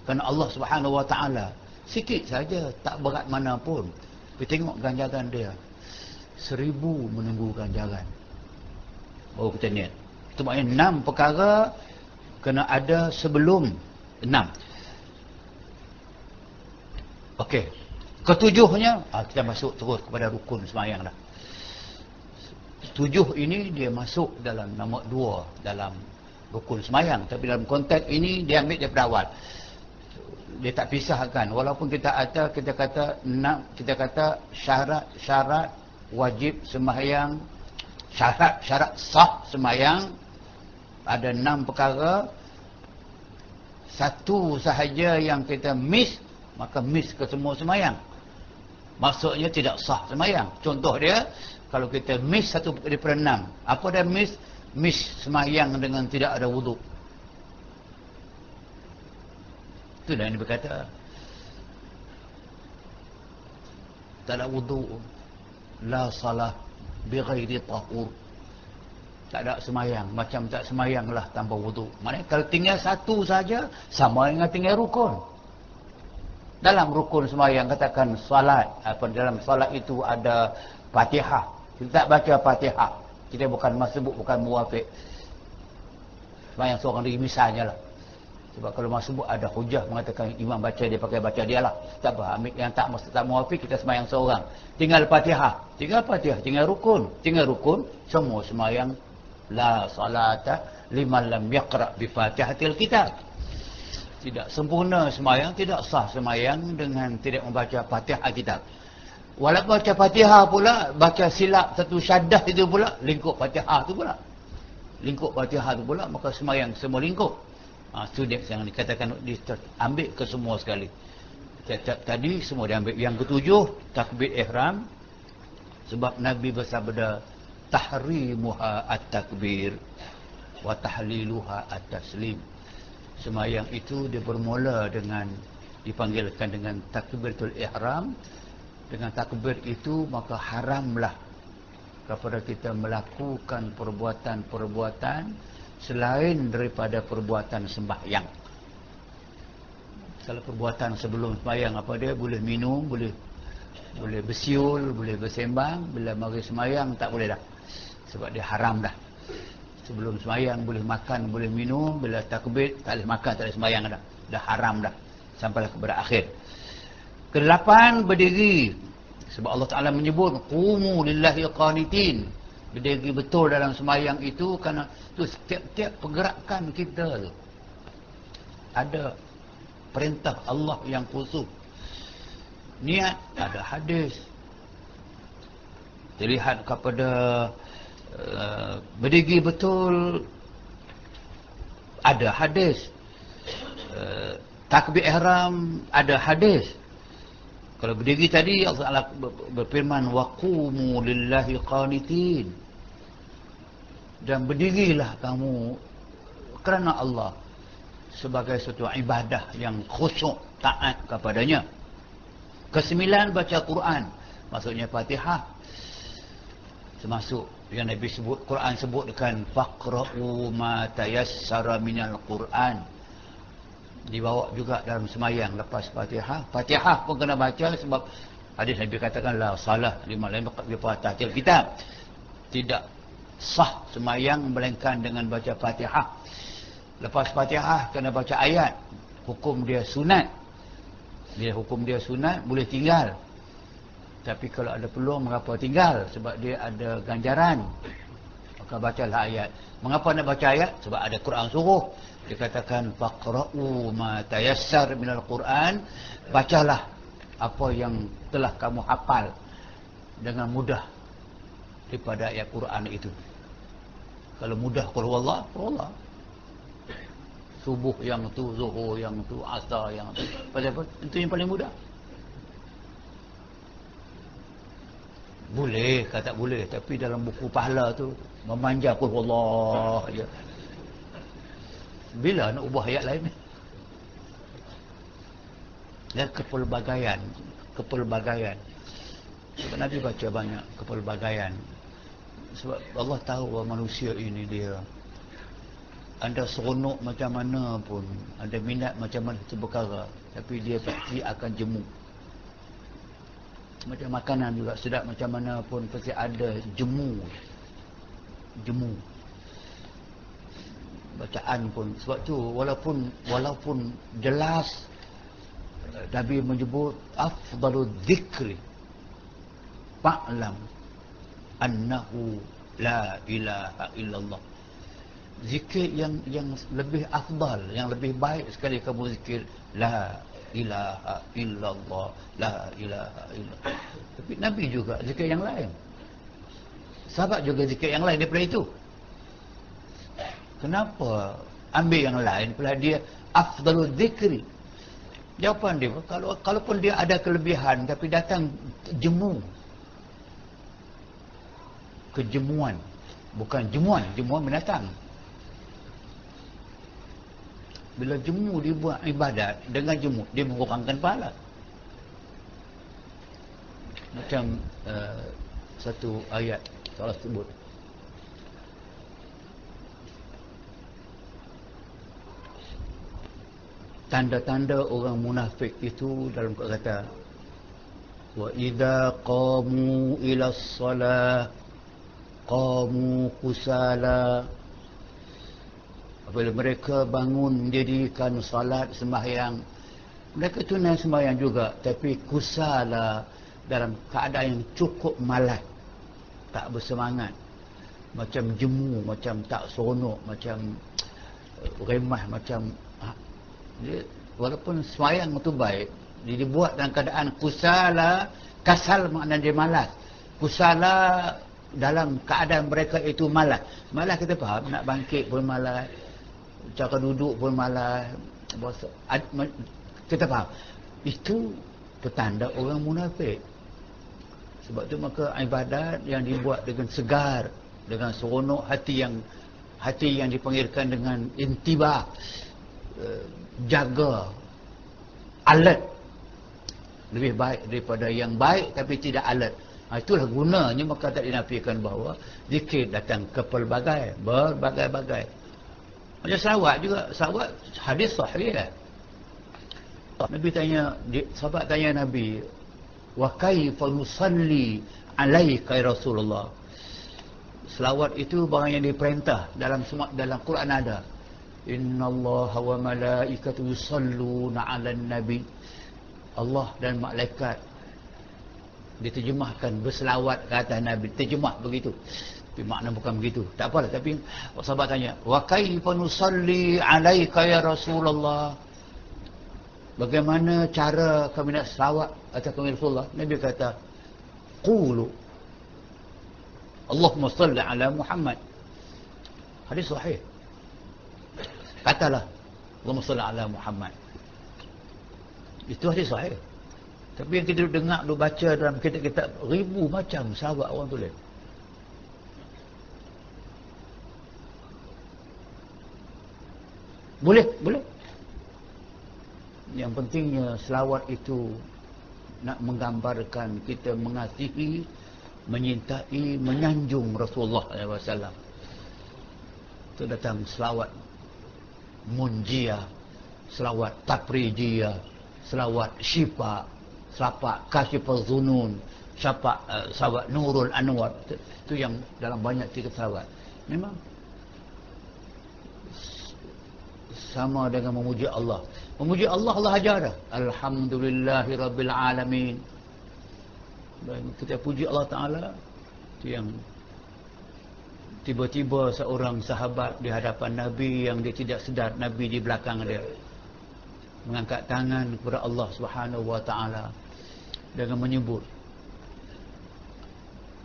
kerana Allah Subhanahu Wa Taala. Sikit saja, tak berat mana pun. Kita tengok ganjaran dia. 1000 menunggu ganjaran. Baru kita niat. Itu maknanya 6 perkara kena ada sebelum 6. Okey. Ketujuhnya, kita masuk terus kepada rukun sembahyang dah. 7 ini dia masuk dalam nombor 2 dalam rukun sembahyang, tapi dalam konteks ini dia ambil daripada awal. Dia tak pisahkan, walaupun kita kata syarat wajib sembahyang, syarat sah sembahyang ada 6 perkara. Satu sahaja yang kita miss, maka miss ke semua sembahyang. Maksudnya tidak sah sembahyang. Contoh dia, kalau kita miss satu daripada 6, apa dia miss? Miss sembahyang dengan tidak ada wuduk. Itu dah yang berkata tak ada wuduk, la salah bi ghairi tahur. Tak ada sembahyang, macam tak sembahyang lah tanpa wuduk. Maknanya kalau tinggal satu saja, sama dengan tinggal rukun. Dalam rukun sembahyang katakan salat, dalam salat itu ada Fatihah. Kita tak baca Fatihah, kita bukan masbuk, bukan muwafiq. Sembahyang seorang diri misalnya lah. Sebab kalau masbuk ada hujah mengatakan imam baca, dia pakai baca dia lah. Tak apa, ambil yang tak muwafiq, kita sembahyang seorang. Tinggal Fatihah, tinggal rukun. Semua sembahyang la salata liman lam yaqra bi Fatihatil kitab. Tidak sempurna sembahyang, tidak sah sembahyang dengan tidak membaca Fatihah kitab. Walaupun baca Fatihah pula, baca silap satu syaddah itu pula, lingkup Fatihah itu pula, maka sembahyang semua lingkup. Itu dia yang dikatakan ambil ke semua sekali. Tadi semua diambil. Yang ketujuh, takbir ihram. Sebab Nabi bersabda, tahrimuha at-takbir wa tahliluha at-taslim. Sembahyang itu dia bermula dengan dipanggilkan dengan takbiratul ihram. Dengan takbir itu maka haramlah kepada kita melakukan perbuatan-perbuatan selain daripada perbuatan sembahyang. Kalau perbuatan sebelum sembahyang apa dia? Boleh minum, boleh bersiul, boleh bersembang. Bila mari sembahyang tak boleh dah. Sebab dia haram dah. Sebelum sembahyang boleh makan, boleh minum. Bila takbir tak boleh makan, tak boleh sembahyang dah. Dah haram dah. Sampailah kepada akhir. Ke-8, berdiri. Sebab Allah Ta'ala menyebut qumu lillahi qanitin. Berdiri betul dalam sembahyang itu kerana tu setiap pergerakan kita tu ada perintah Allah yang khusus. Niat ada hadis. Dilihat kepada berdiri betul ada hadis. Takbir ihram ada hadis. Kalau berdiri tadi Allah berfirman waqumu lillahi qanitin. Dan berdirilah kamu kerana Allah sebagai suatu ibadah yang khusyuk, taat kepadanya. Ke-9, baca Quran. Maksudnya Fatihah. Termasuk yang Nabi sebut, Quran sebutkan faqra'u ma tayassara minal Quran. Dibawa juga dalam sembahyang lepas Fatihah. Fatihah pun kena baca sebab hadis Nabi katakan la salah liman lam yaqra bi Fatihatil kitab. Tidak sah sembahyang melainkan dengan baca Fatihah. Lepas Fatihah kena baca ayat. Hukum dia sunat. Dia hukum dia sunat, boleh tinggal. Tapi kalau ada peluang, mengapa tinggal? Sebab dia ada ganjaran. Maka bacalah ayat. Mengapa nak baca ayat? Sebab ada Quran suruh. Dia katakan faqra'u ma tayassar minal Quran. Bacalah apa yang telah kamu hafal dengan mudah daripada ayat Quran itu. Kalau mudah qul huwallah, subuh yang tu, zuhur yang tu, asar yang tu. Pasal apa? Itu yang paling mudah. Boleh, kata boleh, tapi dalam buku pahala tu memanja qul Allah aja. Bila nak ubah ayat lain ni? Dan kepelbagaian. Sebab Nabi baca banyak kepelbagaian. Sebab Allah tahu bahawa manusia ini dia, anda seronok macam mana pun, anda minat macam mana satu perkara, tapi dia pasti akan jemu. Macam makanan juga, sedap macam mana pun pasti ada jemu. Bacaan pun. Sebab tu walaupun jelas Nabi menyebut afdalul zikri fa'lam annahu la ilaha illallah. Zikir yang lebih afdal, yang lebih baik sekali kamu zikir la ilaha illallah, la ilaha illallah. Tapi Nabi juga zikir yang lain, sahabat juga zikir yang lain daripada itu. Kenapa ambil yang lain pula dia afdalul zikri? Jawapan dia, kalaupun dia ada kelebihan tapi datang jemu, kejemuan, bukan jemuan binatang. Bila jemu dia buat ibadat dengan jemu, dia mengurangkan pahala. Macam satu ayat Allah sebut, tanda-tanda orang munafik itu dalam kata wa idza qamu ila shalah qamu kusala. Apabila mereka bangun mendirikan salat sembahyang, mereka tunai sembahyang juga, tapi kusala, dalam keadaan yang cukup malas, tak bersemangat, macam jemu, macam tak seronok, macam remah, macam dia, walaupun sembahyang itu baik, dia dibuat dalam keadaan kusala. Kasal maknanya dia malas, kusala dalam keadaan mereka itu malas. Malas kita faham, nak bangkit pun malas, cara duduk pun malas, kita faham. Itu petanda orang munafik. Sebab tu maka ibadat yang dibuat dengan segar, dengan seronok hati yang dipanggilkan dengan intibah, jaga, alert, lebih baik daripada yang baik tapi tidak alert. Itulah gunanya, maka tak dinafikan bahawa zikir datang ke berbagai-bagai. Macam salawat juga, salawat hadis sahih lah. Nabi tanya, sahabat tanya Nabi, wa kaifa nusalli alaika ya Rasulullah. Selawat itu barang yang diperintah dalam Quran ada. Innallaha wa malaikatahu yusalluna 'alan nabi. Allah dan malaikat diterjemahkan berselawat ke atas Nabi, terjemah begitu. Tapi makna bukan begitu. Tak apalah, tapi sahabat tanya, wa kaifa nusalli 'alaika ya Rasulullah. Bagaimana cara kami nak selawat atas kami Rasulullah? Nabi kata, qulu Allahumma salli ala Muhammad. Hadis sahih. Katalah Allahumma salli ala Muhammad. Itu hadis sahih. Tapi yang kita dengar, baca dalam kitab-kitab, ribu macam sahabat orang tulis. Boleh. Yang pentingnya selawat itu nak menggambarkan kita mengasihi, menyintai, menyanjung Rasulullah SAW. Itu datang selawat munjiyah, selawat tafrijiyah, selawat syifa, selawat kasyifaz zunun, selawat nurul anwar. Itu yang dalam banyak tiga selawat. Memang sama dengan memuji Allah. Memuji Allah, Allah ajar dah. Alhamdulillahi rabbil alamin. Dan kita puji Allah Ta'ala. Itu yang tiba-tiba seorang sahabat di hadapan Nabi yang dia tidak sedar Nabi di belakang dia, mengangkat tangan kepada Allah Subhanahu wa Ta'ala dengan menyebut,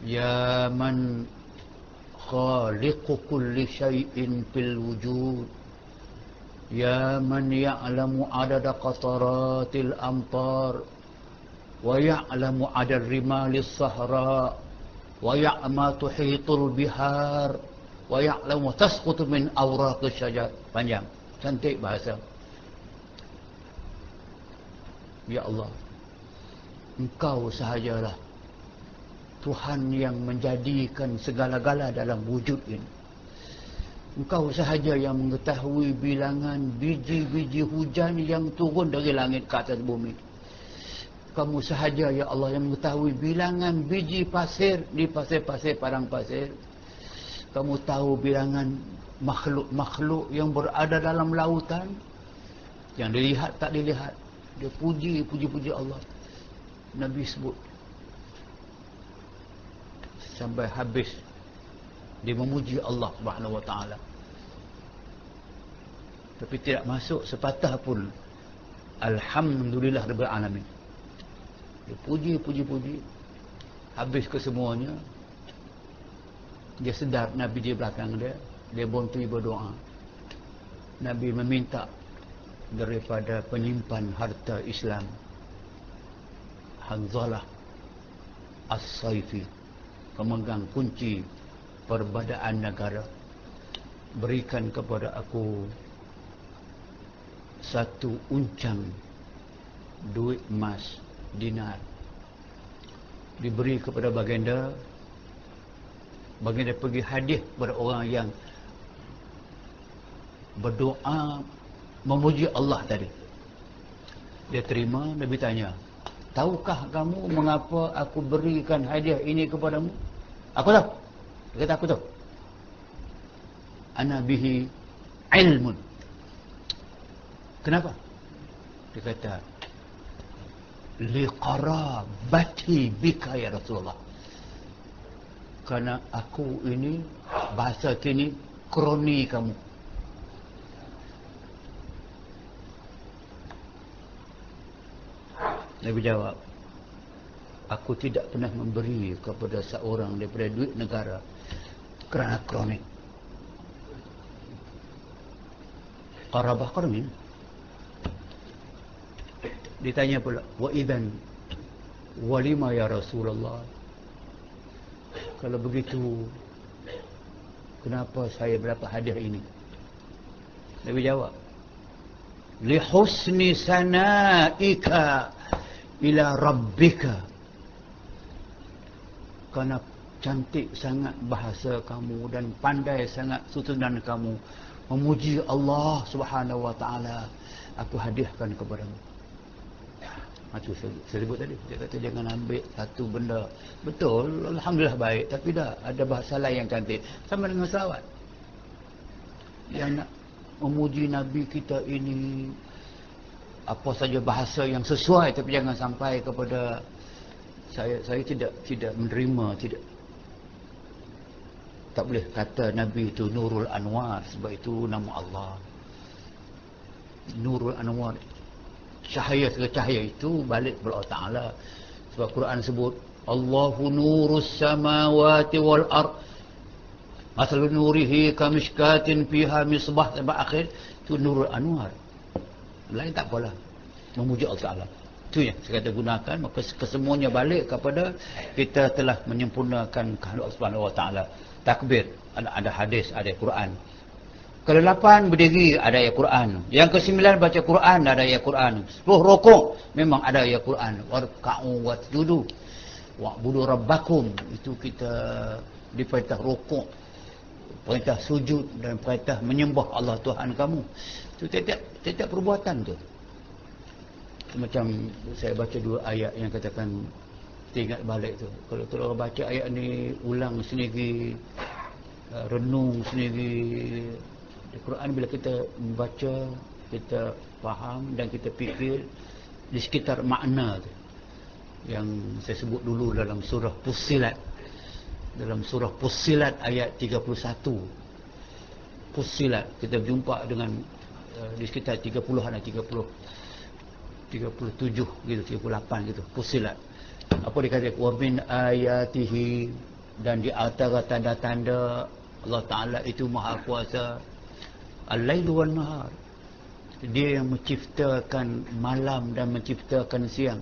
ya man khaliqu kulli syai'in fil wujud Ya man ya'lamu adada qataratil amtar wa ya'lamu adad rimalis sahra wa ya'ma tuhitul bihar wa ya'lamu tasqutu min awraqis syajar. Panjang, cantik bahasa. Ya Allah, Engkau sahajalah Tuhan yang menjadikan segala-gala dalam wujud ini. Engkau sahaja yang mengetahui bilangan biji-biji hujan yang turun dari langit ke atas bumi. Kamu sahaja ya Allah yang mengetahui bilangan biji pasir di pasir-pasir padang pasir. Kamu tahu bilangan makhluk-makhluk yang berada dalam lautan, yang dilihat tak dilihat. Dia puji Allah. Nabi sebut sampai habis. Dia memuji Allah Subhanahu wa taala. Tapi tidak masuk sepatah pun alhamdulillah rabbil alamin. Dia puji. Habis kesemuanya. Dia sedar Nabi di belakang dia. Dia berhenti berdoa. Nabi meminta daripada penyimpan harta Islam, Hanzalah As-Saifi, pemegang kunci perbadaan negara, berikan kepada aku 1 uncang duit emas dinar. Diberi kepada baginda. Baginda pergi hadiah kepada orang yang berdoa memuji Allah tadi. Dia terima. Nabi tanya, tahukah kamu mengapa aku berikan hadiah ini kepadamu? Aku tahu. Dia kata, aku tahu. Ana bihi ilmun. Kenapa? Dia kata, liqarabati bika ya Rasulullah. Kerana aku ini, bahasa kini, kroni kamu. Nabi jawab, aku tidak pernah memberi kepada seorang daripada duit negara kerana kronik. Qarabah qarmin. Ditanya pula, wa idzan walima ya Rasulullah. Kalau begitu, kenapa saya berdapat hadiah ini? Nabi jawab, li husni sana'ika ila rabbika. Kerana cantik sangat bahasa kamu dan pandai sangat susunan kamu memuji Allah Subhanahu wa taala, aku hadiahkan kepadamu. Itu saya sebut tadi. Dia kata jangan ambil satu benda. Betul, alhamdulillah baik, tapi dah ada bahasa lain yang cantik. Sama dengan selawat. Yang nak memuji Nabi kita ini, apa saja bahasa yang sesuai, tapi jangan sampai kepada saya tidak menerima, tak boleh kata Nabi itu Nurul Anwar, sebab itu nama Allah. Nurul Anwar, cahaya, segala cahaya itu balik kepada Allah Ta'ala. Sebab Quran sebut Allahu nurus samawati wal ard masalun nurihi kamishkatin fiha misbah, sampai akhir. Itu Nurul Anwar. Lain tak apalah, memuji Allah Ta'ala. Itu yang saya kata gunakan. Maka kesemuanya balik kepada kita telah menyempurnakan kehendak Allah Subhanahu wa taala. Takbir, ada hadis, ada Quran. Ke-8 berdiri, ada ayat Quran. Yang ke-9 baca Quran, ada ayat Quran. 10 rukuk, memang ada ayat Quran. Warka'u wasjudu wa'budu rabbakum. Itu kita diperintah rukuk, perintah sujud dan perintah menyembah Allah Tuhan kamu. Itu tiap perbuatan tu. Macam saya baca 2 ayat yang katakan ingat balik tu. Kalau orang baca ayat ni ulang sendiri, renung sendiri. Di Quran bila kita membaca, kita faham dan kita fikir di sekitar makna tu. Yang saya sebut dulu dalam surah Fussilat. Dalam surah Fussilat ayat 31. Fussilat kita berjumpa dengan di sekitar 30-an, 37 gitu, 38 gitu. Fussilat. Apa dikatakan? Wa min ayatihi, dan di antara tanda-tanda Allah Ta'ala itu Maha Kuasa, al-lailu wan nahar, Dia yang menciptakan malam dan menciptakan siang.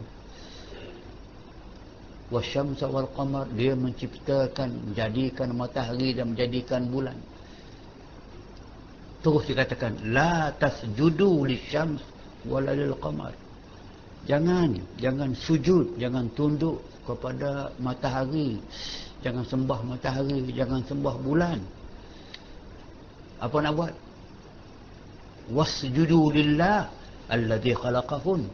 Wasyamsa wal qamar, dia menciptakan, menjadikan matahari dan menjadikan bulan. Terus dikatakan la tasjudu lisyams wala lil qamar. Jangan sujud, jangan tunduk kepada matahari, jangan sembah matahari, jangan sembah bulan. Apa nak buat? Wasjudu lillah alladhi khalaqahun.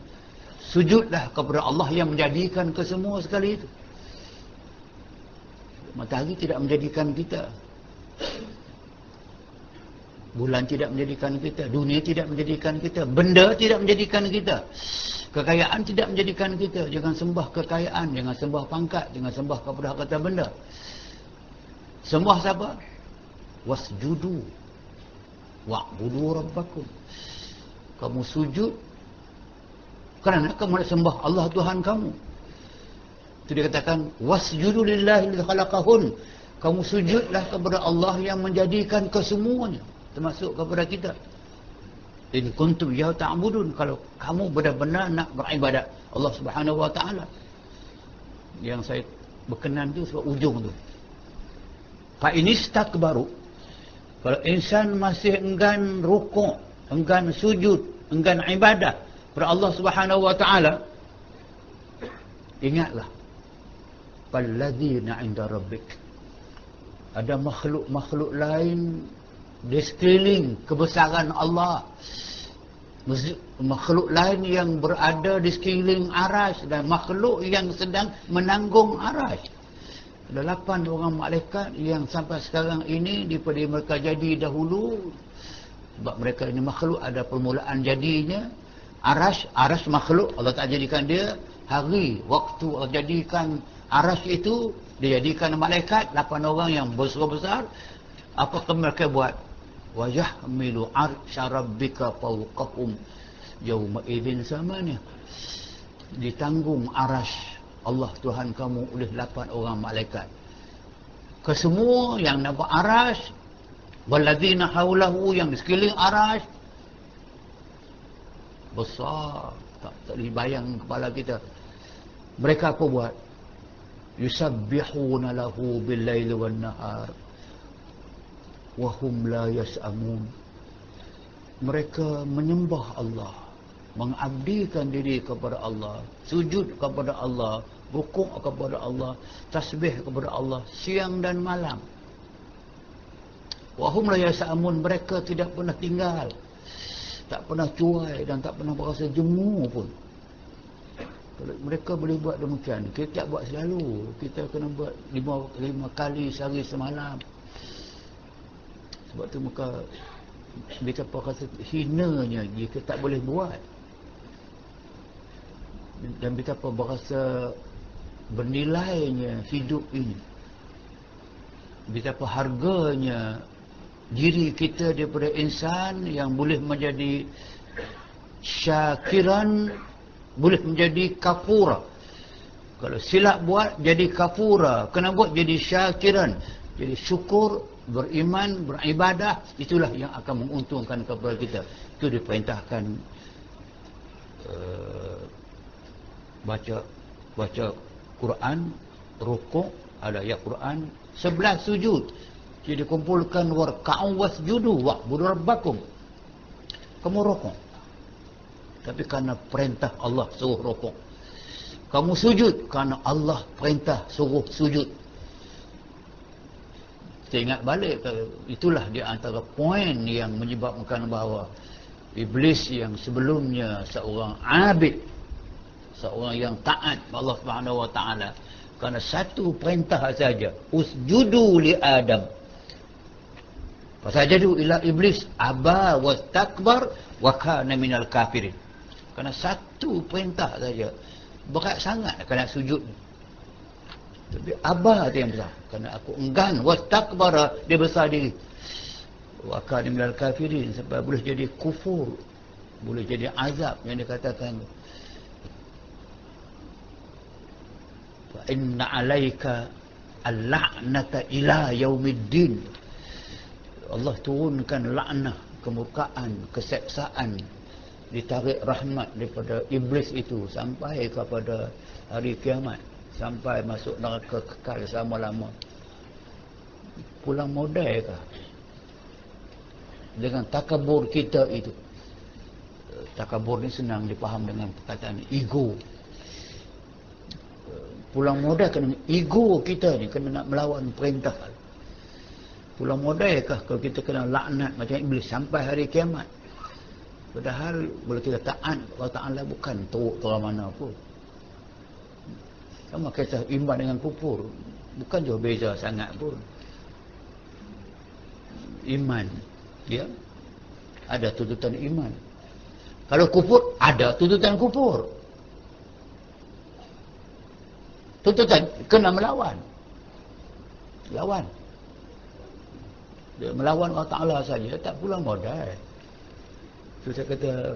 Sujudlah kepada Allah yang menjadikan kesemua sekali itu. Matahari tidak menjadikan kita, bulan tidak menjadikan kita, dunia tidak menjadikan kita, benda tidak menjadikan kita, kekayaan tidak menjadikan kita. Jangan sembah kekayaan, jangan sembah pangkat, jangan sembah kepada harta benda. Sembah siapa? Wasjudu wa'budu rabbakum. Kamu sujud kerana kamu nak sembah Allah Tuhan kamu. Itu dikatakan wasjudu lillahi alladhi khalaqahun. Kamu sujudlah kepada Allah yang menjadikan kesemuanya, termasuk kepada kita. In kuntum ya ta'budun, kalau kamu benar-benar nak beribadat Allah Subhanahu wa taala. Yang saya berkenan tu sebab ujung tu. Fa inistakbaru, kalau insan masih enggan rukuk, enggan sujud, enggan ibadah kepada Allah Subhanahu wa taala, ingatlah falladzina 'inda rabbik, ada makhluk-makhluk lain di sekeliling kebesaran Allah, makhluk lain yang berada di sekeliling arasy dan makhluk yang sedang menanggung arasy. Ada 8 orang malaikat yang sampai sekarang ini daripada mereka jadi dahulu, sebab mereka ini makhluk, ada permulaan jadinya. Arasy makhluk, Allah tak jadikan dia. Hari, waktu Allah jadikan arasy itu, dia jadikan malaikat 8 orang yang besar-besar. Apakah mereka buat? Wa yahmilu arsya rabbika fawqahum yauma idzin samania. Ditanggung arasy Allah Tuhan kamu oleh 8 orang malaikat. Kesemua yang nampak arasy, walladzina haulahu, yang di sekeliling arasy, besar, tak dibayang kepala kita. Mereka apa buat? Yusabbihuna lahu bil-laili wan-nahar wa hum la yas'amun. Mereka menyembah Allah, mengabdikan diri kepada Allah, sujud kepada Allah, rukuk kepada Allah, tasbih kepada Allah siang dan malam. Wa hum la yas'amun, mereka tidak pernah tinggal, tak pernah cuai dan tak pernah berasa jemu pun. Kalau mereka boleh buat demikian, kita tak buat selalu. Kita kena buat 5 kali sehari semalam. Sebab tu muka betapa rasa hinanya jika tak boleh buat. Dan betapa berasa bernilainya hidup ini. Betapa harganya diri kita daripada insan yang boleh menjadi syakiran, boleh menjadi kafura. Kalau silap buat jadi kafura, kena buat jadi syakiran, jadi syukur, beriman, beribadah. Itulah yang akan menguntungkan kepada kita. Itu diperintahkan baca Quran, rukuk, ada ayat Quran, 11 sujud. Jadi kumpulkan warka'u wasjudu wa'budu rabbakum. Kamu rukuk, tapi kerana perintah Allah suruh rukuk. Kamu sujud kerana Allah perintah suruh sujud. Kita ingat balik, itulah di antara poin yang menyebabkan bahawa Iblis yang sebelumnya seorang abid, seorang yang taat Allah Subhanahu wa taala, kerana satu perintah saja, usjudu li Adam, fasajadu ila iblis aba wastakbar wa kana minal kafirin. Kerana satu perintah saja, berat sangat kena sujud. Tapi aba tu yang besar, kerana aku enggan, wastakbara, dia besar diri, wa kana minal kafirin, sebab boleh jadi kufur, boleh jadi azab yang dikatakan. Fa inna alaika al-la'nata ila yaumiddin. Allah turunkan laknah, kemurkaan, keseksaan ditarik rahmat daripada iblis itu sampai kepada hari kiamat, sampai masuk neraka kekal selama-lama. Pulang modal kah dengan takabur kita itu? Takabur ni senang dipaham dengan perkataan ego. Pulang modal kena ego kita ni, kena nak melawan perintah. Pulang modal kah kalau kita kena laknat macam iblis sampai hari kiamat? Padahal bila kita taat Allah Ta'ala bukan teruk terang mana pun. Sama kata iman dengan kufur, bukan jauh beza sangat pun. Iman, ya, ada tuntutan iman. Kalau kufur, ada tuntutan kufur. Tuntutan kena melawan. Lawan. Dia melawan Allah Ta'ala saja, tak pulang modal. Itu saya kata,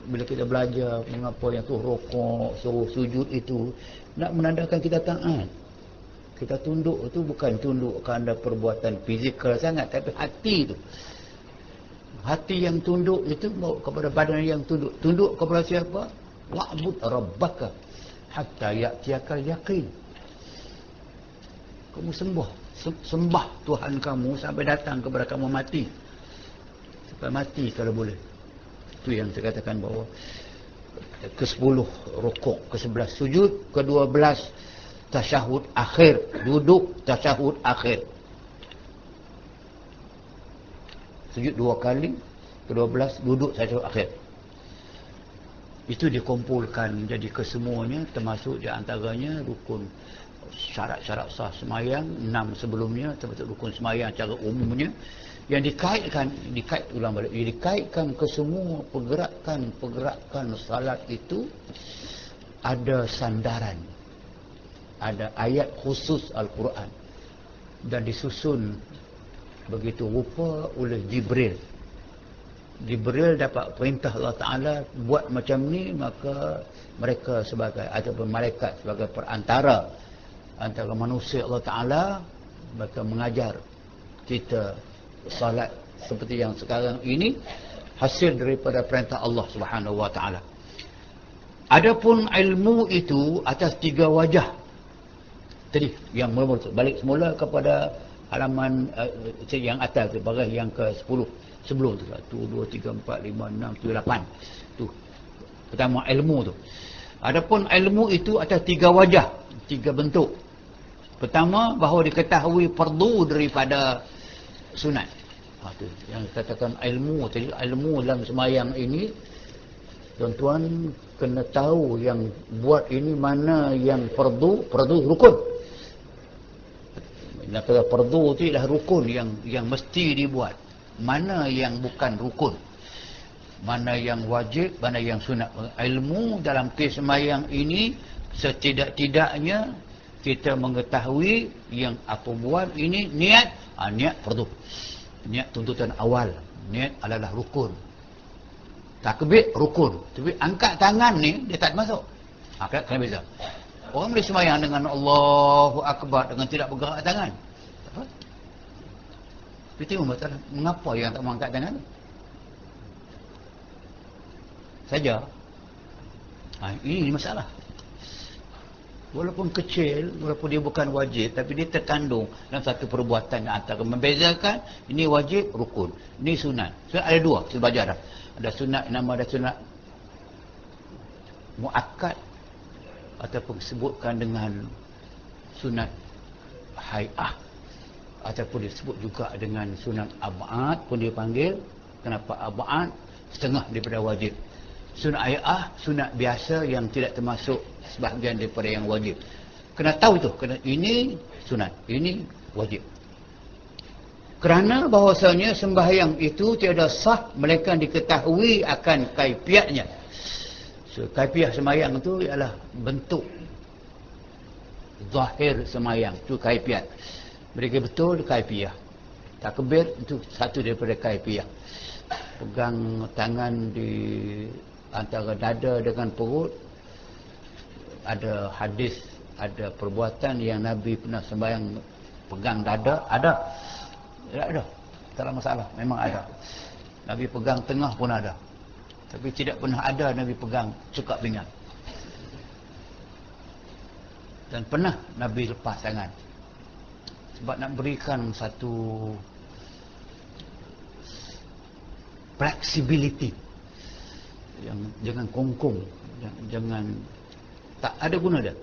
bila kita belajar mengapa yang tu rokok, suruh sujud itu, nak menandakan kita taat. Kita tunduk itu bukan tunduk kerana perbuatan fizikal sangat, tapi hati itu. Hati yang tunduk itu kepada badan yang tunduk. Tunduk kepada siapa? Wa'bud rabbaka hatta ya'tiyakal yaqin. Kamu sembah Tuhan kamu sampai datang kepada kamu mati. Sampai mati kalau boleh. Itu yang saya katakan bahawa ke-10 rukuk, ke-11 sujud, ke-12 tasyahud akhir, duduk tasyahud akhir. Sujud 2 kali, ke-12 duduk tasyahud akhir. Itu dikumpulkan jadi kesemuanya, termasuk di antaranya rukun syarat-syarat sah semayang 6 sebelumnya, termasuk rukun semayang secara umumnya yang dikaitkan ke semua pergerakan salat itu ada sandaran, ada ayat khusus Al-Quran dan disusun begitu rupa oleh Jibril. Jibril dapat perintah Allah Ta'ala buat macam ni, maka mereka sebagai ataupun malaikat sebagai perantara antara manusia Allah Ta'ala, mereka mengajar kita salat seperti yang sekarang ini hasil daripada perintah Allah Subhanahu Wa Ta'ala. Adapun ilmu itu atas 3 wajah. Tadi yang mula balik semula kepada halaman yang atas, baris yang ke-10 sebelum tu. 1, 2, 3, 4, 5, 6, 7, 8. Tu pertama ilmu tu. Adapun ilmu itu atas 3 wajah, 3 bentuk. Pertama, bahawa diketahui fardu daripada sunat. Itu yang katakan ilmu tadi. Ilmu dalam semayang ini, tuan-tuan kena tahu yang buat ini mana yang fardu rukun. Nak kata fardu itu ialah rukun yang mesti dibuat. Mana yang bukan rukun, mana yang wajib, mana yang sunat. Ilmu dalam kes semayang ini, setidak-tidaknya kita mengetahui yang apa buat ini niat, niat fardu, niat tuntutan awal, niat adalah rukun. Takbir rukun, tapi angkat tangan ni dia tak masuk. Kena beza. Orang boleh semayang dengan Allahu Akbar dengan tidak bergerak tangan. Apa? Kita masalah mengapa yang tak mengangkat tangan saja. Ini masalah. Walaupun kecil, walaupun dia bukan wajib, tapi dia terkandung dalam satu perbuatan yang antara membezakan ini wajib, rukun, ini sunat. Sunat ada 2, kita belajar dah. Ada sunat, nama ada sunat muakkad ataupun disebutkan dengan sunat hai'ah, ataupun disebut juga dengan sunat ab'ad pun dia panggil. Kenapa ab'ad? Setengah daripada wajib. Sunat hai'ah, sunat biasa yang tidak termasuk sebahagian daripada yang wajib. Kena tahu itu, kena ini sunat, ini wajib. Kerana bahawasanya sembahyang itu tiada sah melainkan diketahui akan kaifiatnya. So, kaifiah sembahyang itu ialah bentuk zahir sembahyang, itu kaifiat. Mereka betul kaifiah. Takbir itu satu daripada kaifiah. Pegang tangan di antara dada dengan perut. Ada hadis, ada perbuatan yang Nabi pernah sembahyang pegang dada, ada. Tak ada, tak ada masalah, memang ada. Nabi pegang tengah pun ada. Tapi tidak pernah ada Nabi pegang cekak pinggang. Dan pernah Nabi lepas tangan. Sebab nak berikan satu flexibility. Yang jangan kongkong, jangan tak ada guna dia.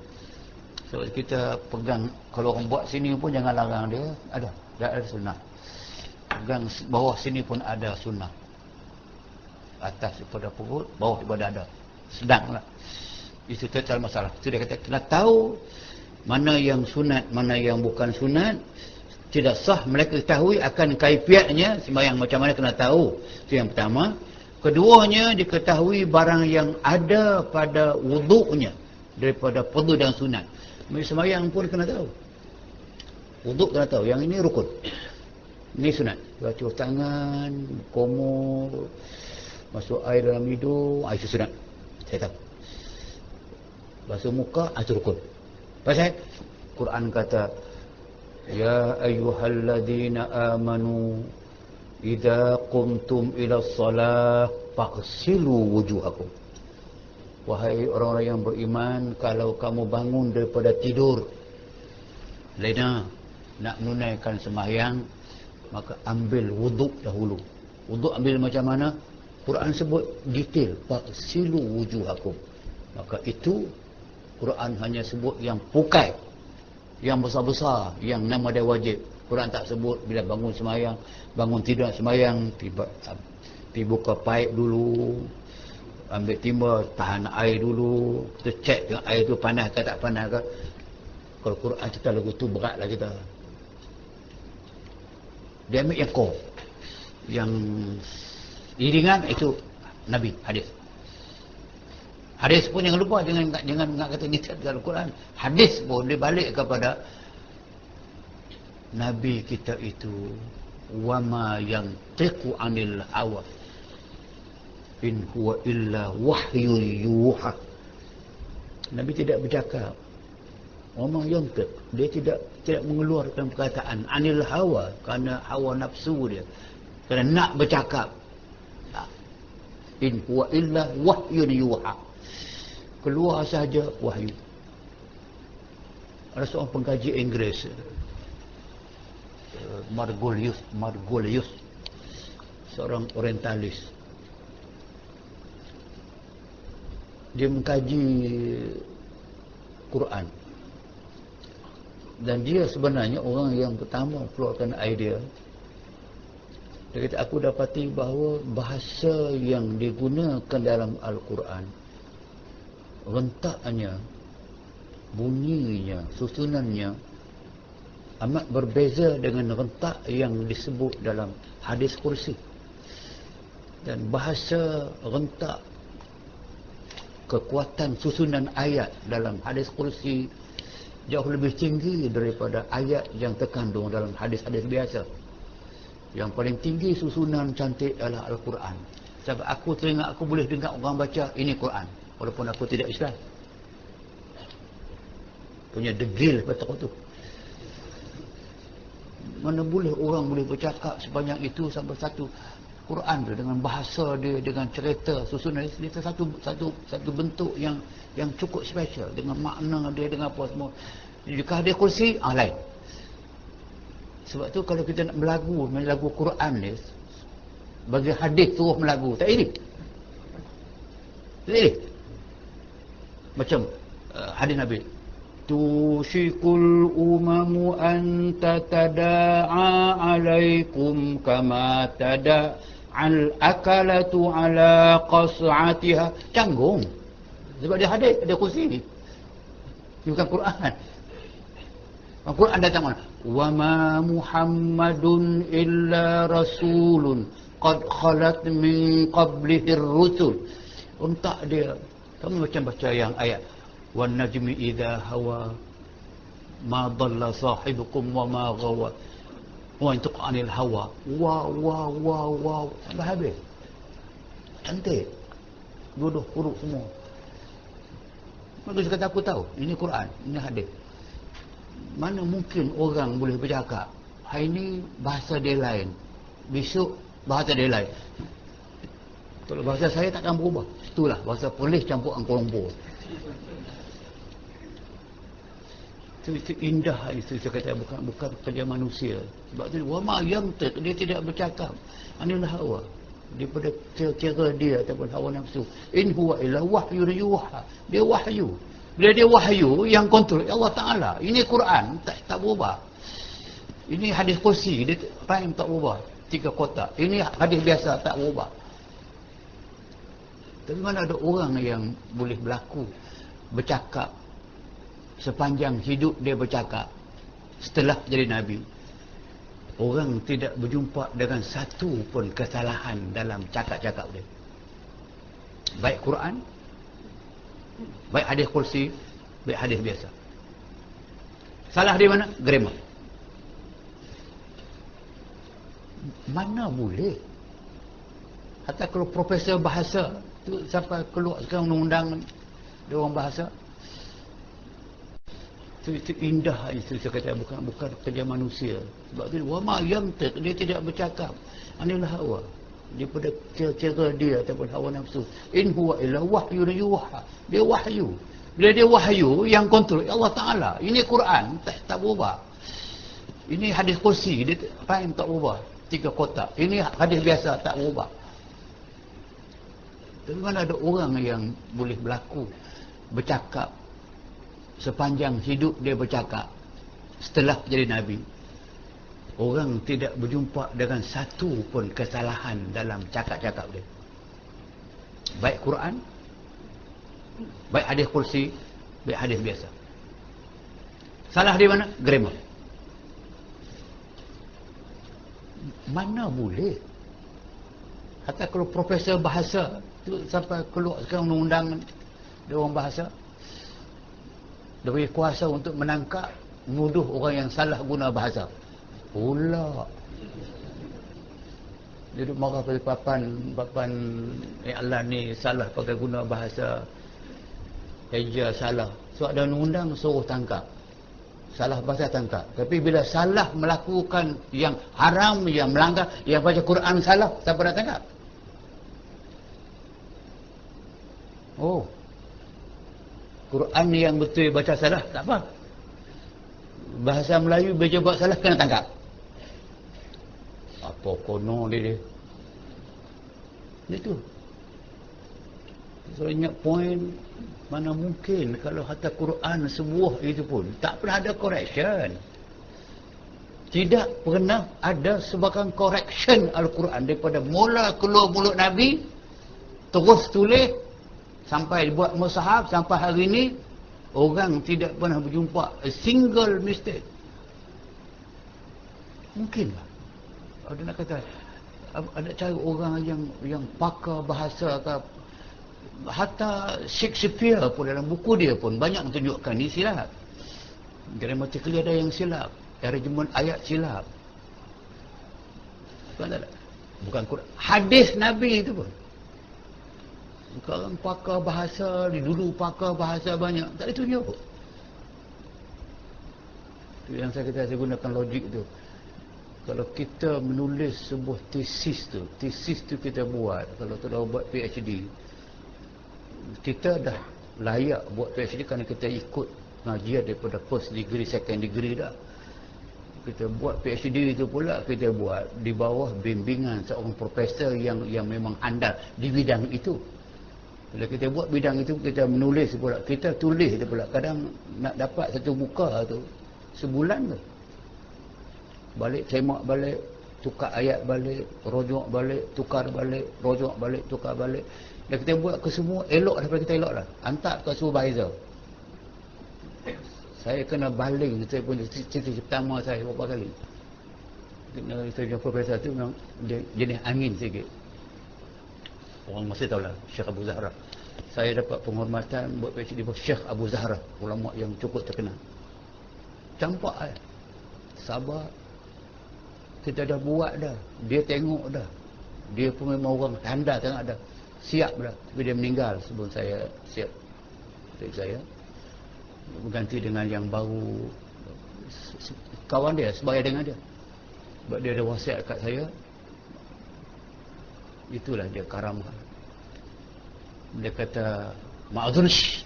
Sebab kita pegang, kalau orang buat sini pun jangan larang dia, ada sunnah. Pegang bawah sini pun ada sunnah. Atas daripada perut, bawah daripada dada. Sedanglah. Itu tak masalah. Itu dia kata kena tahu mana yang sunat, mana yang bukan sunat. Tidak sah mereka ketahui akan kaifiatnya sembahyang macam mana, kena tahu. Itu yang pertama. Keduanya diketahui barang yang ada pada wuduknya daripada fardu dan sunat. Sembahyang pun kena tahu. Wuduk kena tahu, yang ini rukun. Ini sunat. Basuh tangan, komor, masuk air dalam hidung, itu sunat. Saya tahu. Basuh muka, itu rukun. Pasal Quran kata, ya ayyuhalladzina amanu idza qumtum ila shalah faghsilu wujuhakum. Wahai orang-orang yang beriman, kalau kamu bangun daripada tidur, lena nak menunaikan sembahyang, maka ambil wuduk dahulu. Wuduk ambil macam mana? Quran sebut detail, faghsilu wujuhakum. Maka itu Quran hanya sebut yang pukai, yang besar-besar, yang nama dia wajib. Quran tak sebut bila bangun sembahyang, bangun tidur sembahyang, pergi buka paip dulu, ambil timba, tahan air dulu, kita cek dengan air tu panas ke tak panas ke. Kalau Quran kita lagu tu beratlah kita. Dia ambil yang core, yang ringan itu Nabi, hadis. Hadis pun jangan lupa, jangan kata ni dalam Quran. Hadis pun dia balik kepada Nabi kita itu, wama yang yantiqu anil hawa in huwa illa wahyu yuha. Nabi tidak bercakap. Wama yantiq, dia tidak mengeluarkan perkataan anil hawa, kerana hawa nafsu dia, kerana nak bercakap. In huwa illa wahyu yuha, keluar sahaja wahyu. Ada seorang pengkaji Inggeris, Margolius, seorang orientalis. Dia mengkaji Quran. Dan dia sebenarnya orang yang pertama keluarkan idea. Dia kata, aku dapati bahawa bahasa yang digunakan dalam Al-Quran, rentaknya, bunyinya, susunannya amat berbeza dengan rentak yang disebut dalam hadis kursi. Dan bahasa rentak, kekuatan susunan ayat dalam hadis kursi jauh lebih tinggi daripada ayat yang terkandung dalam hadis-hadis biasa. Yang paling tinggi susunan cantik adalah Al-Quran. Sebab aku teringat, aku boleh dengar orang baca ini Quran walaupun aku tidak Islam. Punya degil betul tu. Mana boleh orang boleh bercakap sebanyak itu sampai satu Quran tu dengan bahasa dia, dengan cerita susunan dia, satu bentuk yang cukup special dengan makna dia, dengan apa semua. Jika dia kursi, lain. Sebab tu kalau kita nak melagu Quran ni, bagi hadis suruh melagu, tak ini. Tak ini. Macam hadis Nabi, tushikul umamu an tatada'a alaikum kama tada'al akalatu ala qas'atiha. Canggung. Sebab dia hadis, dia kursi ni. Dia bukan Quran. Al-Quran datang mana? Wa ma Muhammadun illa rasulun qad khalat min qablihi ar-rusul. Untak dia. Kamu macam baca yang ayat wan najmi idza hawa ma dhalla sahibukum wa ma ghawa wa yantiqu anil hawa wa sampai habis. Cantik. Dua huruf semua. Maka saya kata aku tahu ini Quran, ini hadis. Mana mungkin orang boleh bercakap hari ini bahasa dia lain, besok bahasa dia lain. Kalau bahasa saya takkan berubah. Itulah bahasa Perlis campur Kuala Lumpur. Itu indah itu saya kata, bukan kerja manusia. Sebab tu wama yantiq, dia tidak bercakap. Anil hawa, daripada kira dia ataupun hawa nafsu. In huwa illa wahyu yuha. Dia wahyu. Bila dia wahyu yang kontrol Allah Taala. Ini Quran tak berubah. Ini hadis kursi, dia time tak berubah. 3 kotak. Ini hadis biasa tak berubah. Tapi mana ada orang yang boleh berlaku bercakap sepanjang hidup dia bercakap setelah jadi Nabi. Orang tidak berjumpa dengan satu pun kesalahan dalam cakap-cakap dia. Baik Quran, baik hadis kursi, baik hadis biasa. Salah di mana? Grammar. Mana boleh? Hatta kalau profesor bahasa tu sampai keluar sekarang undang-undang dia orang bahasa. Itu indah itu saya kata, bukan kerja manusia. Sebab tu wama yantiq, dia tidak bercakap. Anil hawa, daripada kira dia ataupun hawa nafsu. In huwa illa wahyu yuha. Dia wahyu. Bila dia wahyu yang kontrol Allah Taala. Ini Quran tak berubah. Ini hadis kursi, dia time tak berubah. 3 kotak. Ini hadis biasa tak berubah. Tapi mana ada orang yang boleh berlaku bercakap sepanjang hidup dia bercakap setelah jadi Nabi. Orang tidak berjumpa dengan satu pun kesalahan dalam cakap-cakap dia. Baik Quran, baik hadis kursi, baik hadis biasa. Salah di mana? Grammar. Mana boleh? Hatta kalau profesor bahasa tu sampai keluar sekarang undang-undang dia orang bahasa, dia beri kuasa untuk menangkap, menuduh orang yang salah guna bahasa. Pula dia duduk marah pada papan Allah ni salah pakai guna bahasa, eja salah. Sebab ada undang suruh tangkap. Salah bahasa tangkap. Tapi bila salah melakukan yang haram, yang melanggar, yang baca Quran salah, siapa nak tangkap? Oh, Quran yang betul baca salah, tak apa. Bahasa Melayu baca buat salah, kena tangkap. Apa kono dia? Itu. Saya ingat poin, mana mungkin kalau hatta Quran sebuah itu pun tak pernah ada correction. Tidak pernah ada sebahagian correction Al-Quran daripada mula keluar mulut Nabi terus tulis sampai buat mushaf sampai hari ini. Orang tidak pernah berjumpa a single mistake. Mungkin tak? Ada nak kata ada cara orang yang pakar bahasa ke, hatta Shakespeare pun dalam buku dia pun banyak menunjukkan ni silap. Grammatically ada yang silap, arrangement ayat silap. Bukan Quran, hadis Nabi itu pun. Sekarang pakar bahasa, dulu pakar bahasa banyak, tak ditunjuk. Itu yang saya kata, saya gunakan logik tu. Kalau kita menulis sebuah tesis tu kita buat, kalau tu dah buat PhD, kita dah layak buat PhD kerana kita ikut pengajian daripada first degree, second degree dah. Kita buat PhD itu pula kita buat di bawah bimbingan seorang profesor yang memang andal di bidang itu. Bila kita buat bidang itu, kita menulis pula, kita tulis itu pula. Kadang nak dapat satu muka tu sebulan tu. Balik, semak balik, tukar ayat balik, rojok balik, tukar balik, rojok balik, tukar balik. Dan kita buat ke semua, elok daripada kita elok lah. Hantar ke supervisor. Saya kena baling, saya punya cerita pertama saya beberapa kali. Saya punya profesor tu memang dia jenis angin sikit. Orang masih tahu lah, Syekh Abu Zahra. Saya dapat penghormatan buat PhD di Syekh Abu Zahra, ulama yang cukup terkenal. Campak sabar. Kita dah buat dah, dia tengok dah. Dia pun memang orang tanda tengok dah. Siap dah. Tapi dia meninggal sebelum saya siap. Jadi saya berganti dengan yang baru. Kawan dia, sebaya dengan dia. Sebab dia ada wasiat kat saya. Itulah dia karamah. Dia kata, ma'adhunsh,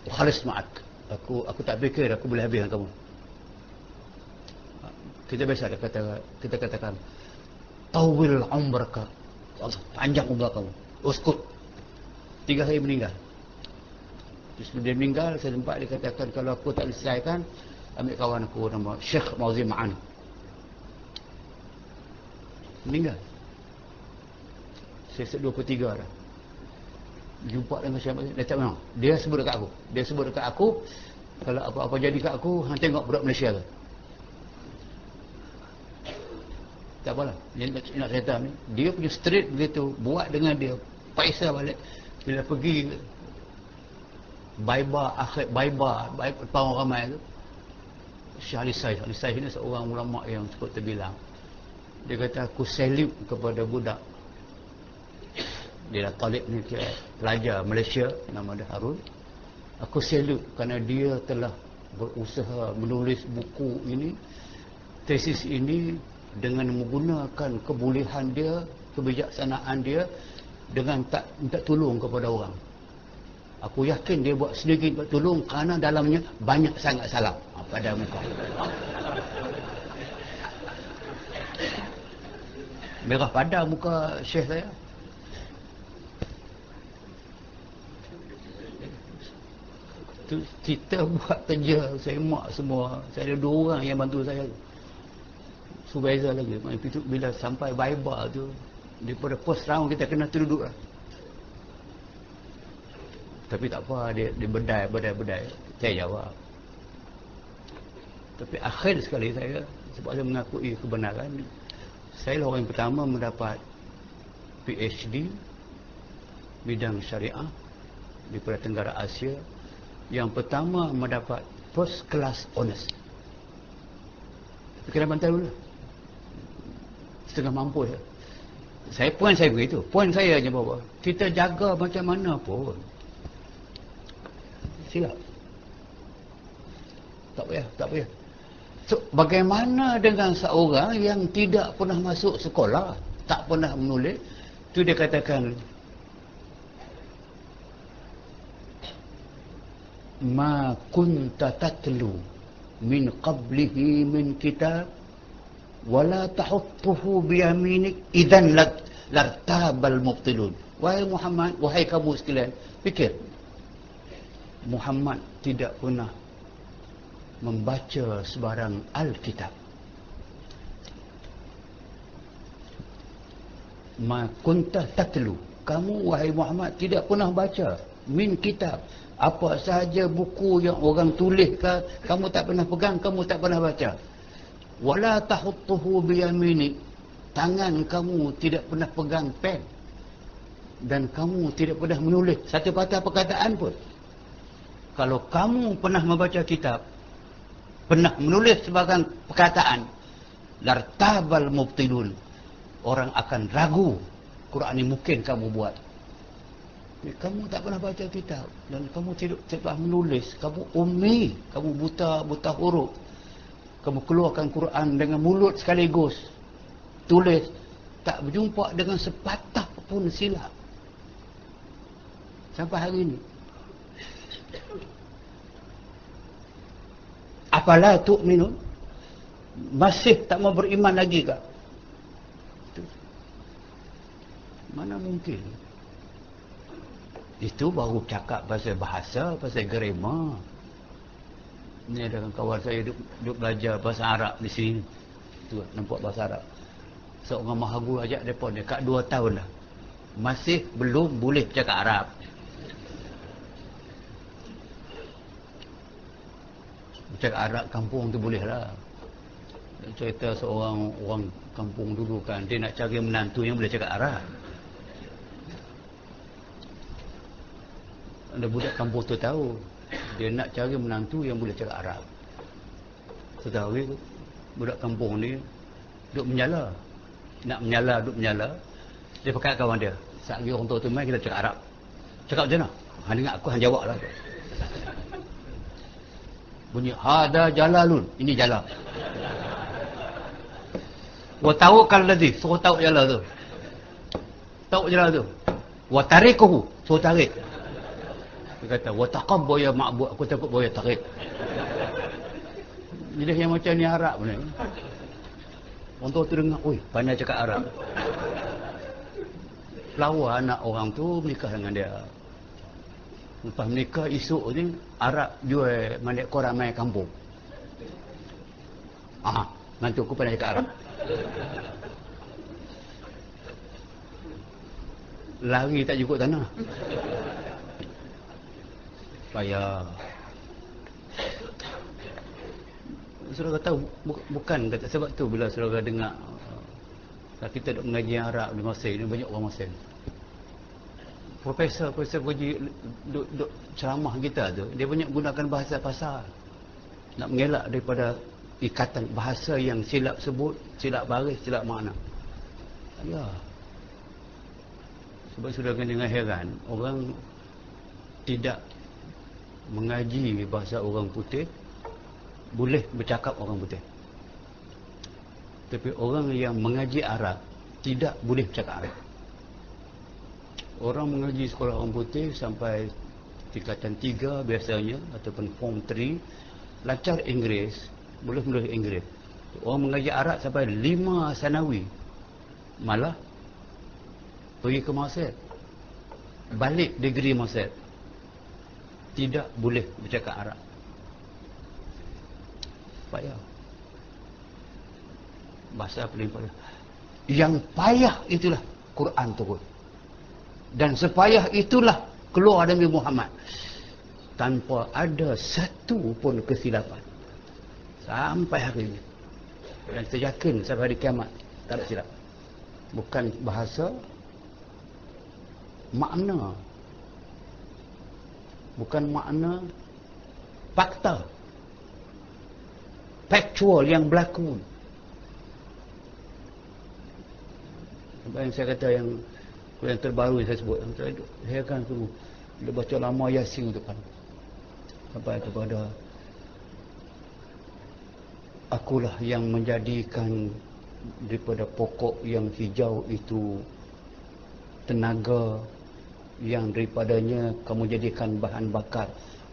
khalis ma'ak. Aku tak fikir aku boleh habis dengan kamu. Kita biasa kita katakan, tawil umraka, Allah panjang umur kamu, uskut. 3 hari meninggal. Terus dia meninggal, saya sempat dia katakan, kalau aku tak selesaikan, ambil kawan aku nama Syekh Mauzim Ma'ani. Meninggal. Saya 23 dah. Jumpa dengan siapa, dia tak menang. Dia sebut dekat aku, kalau apa-apa jadi kat aku, hang tengok budak Malaysia tu. Tak apalah, dia nak cerita ni, dia punya straight begitu, buat dengan dia, paisa balik. Bila pergi Baiba, akhir Baiba depan orang ramai tu, Syekh Alisai ni seorang ulama yang cukup terbilang. Dia kata, aku salute kepada budak, dia dah talib ni, pelajar Malaysia, nama dia Harun. Aku salute kerana dia telah berusaha menulis buku ini, tesis ini, dengan menggunakan kebolehan dia, kebijaksanaan dia, dengan tak minta tolong kepada orang. Aku yakin dia buat sendiri buat tolong kerana dalamnya banyak sangat salah pada muka. Merah pada muka Syekh saya. Tu kita buat kerja, saya mak semua. Saya ada 2 orang yang bantu saya. Supervisor lagi. Itu bila sampai Baiba tu, daripada first round kita kena terduduk lah. Tapi tak apa, dia bedai. Saya jawab. Tapi akhir sekali saya, sebab saya mengakui kebenaran, saya lah orang yang pertama mendapat PhD bidang syariah di Perairan Tenggara Asia, yang pertama mendapat first class honors. Tapi kena bantai dulu lah, setengah mampu ya. Poin saya begitu, poin saya hanya bahawa kita jaga macam mana pun, silap. Tak payah. So, bagaimana dengan seorang yang tidak pernah masuk sekolah, tak pernah menulis, tu dia katakan, ma kunta tatlu min qablihi min kitab wala tahuttuhu biyaminik idzan lartabal mubtilun. Wahai Muhammad, wahai kamu sekalian, fikir, Muhammad tidak pernah membaca sebarang Alkitab. Ma kunta tatlu, kamu wahai Muhammad tidak pernah baca min kitab, apa sahaja buku yang orang tulis ke, kamu tak pernah pegang, kamu tak pernah baca. Wala tahuttuhu biyaminik, tangan kamu tidak pernah pegang pen, dan kamu tidak pernah menulis satu patah perkataan pun. Kalau kamu pernah membaca kitab, pernah menulis sebagian perkataan, lartabal mubtilun, orang akan ragu Quran ini mungkin kamu buat. Kamu tak pernah baca kitab dan kamu tidak pernah menulis, kamu ummi, kamu buta huruf, kamu keluarkan Quran dengan mulut sekaligus, tulis, tak berjumpa dengan sepatah pun silap sampai hari ini. Apalah tu'minun, masih tak mau beriman lagi kah? Mana mungkin? Itu baru cakap pasal bahasa, pasal grammar. Ni ada kawan saya duduk belajar bahasa Arab di sini. Tu nampak bahasa Arab. Seorang mahagu ajak depa dekat 2 tahun dah, masih belum boleh cakap Arab. Cakap Arab kampung tu boleh lah. Cerita seorang orang kampung dulu kan, dia nak cari menantu yang boleh cakap Arab. Ada budak kampung tu tahu, dia nak cari menantu yang boleh cakap Arab. Setahu tu budak kampung ni duduk menyala, duduk menyala. Dia pakai kawan dia, saat lagi orang tua tu main, kita cakap Arab. Cakap macam mana? Han dengar aku, han jawab lah. Bunyi hada jalalun, ini jala. Wa tawakkal ladzi, suruh tahu jala tu. Tahu jala tu. Wa tarikuhu, suruh tarik. Dia kata, wa taqabbu ya ma'bud, aku takut boya tarik. Jadi yang macam ni Arab ni. Orang tu dengar, oi, pandai cakap Arab. Lawa anak orang tu menikah dengan dia. Lepas menikah esok ni Arab jual malik koran mai kampung. Nanti aku pandai cakap Arab. Lari tak cukup tanah. Payah. Saudara tahu, bukan kata sebab tu bila saudara dengar kita duk mengaji Arab di Mesir ni, banyak orang Mesir. Profesor pergi duk ceramah kita tu, dia banyak gunakan bahasa pasar. Nak mengelak daripada ikatan bahasa yang silap sebut, silap baris, silap makna. Ya. Sebab saudara akan dengar heran, orang tidak mengaji bahasa orang putih boleh bercakap orang putih. Tapi orang yang mengaji Arab tidak boleh bercakap Arab. Orang mengaji sekolah orang putih sampai tingkatan 3 biasanya ataupun form 3 lancar Inggeris, boleh menulis Inggeris. Orang mengaji Arab sampai 5 sanawi malah pergi ke Mesir, balik degree Mesir, tidak boleh bercakap Arab. Payah. Bahasa paling payah. Yang payah itulah Quran turun. Dan sepayah itulah keluar Nabi Muhammad tanpa ada satu pun kesilapan sampai hari ini. Dan saya yakin sampai hari kiamat tak ada silap. Bukan bahasa, makna. Bukan makna, fakta. Factual yang berlaku. Sampai yang saya kata yang terbaru yang saya sebut, saya akan tunggu dia baca lama Yasin tu kan, sampai kepada akulah yang menjadikan daripada pokok yang hijau itu tenaga yang daripadanya kamu jadikan bahan bakar.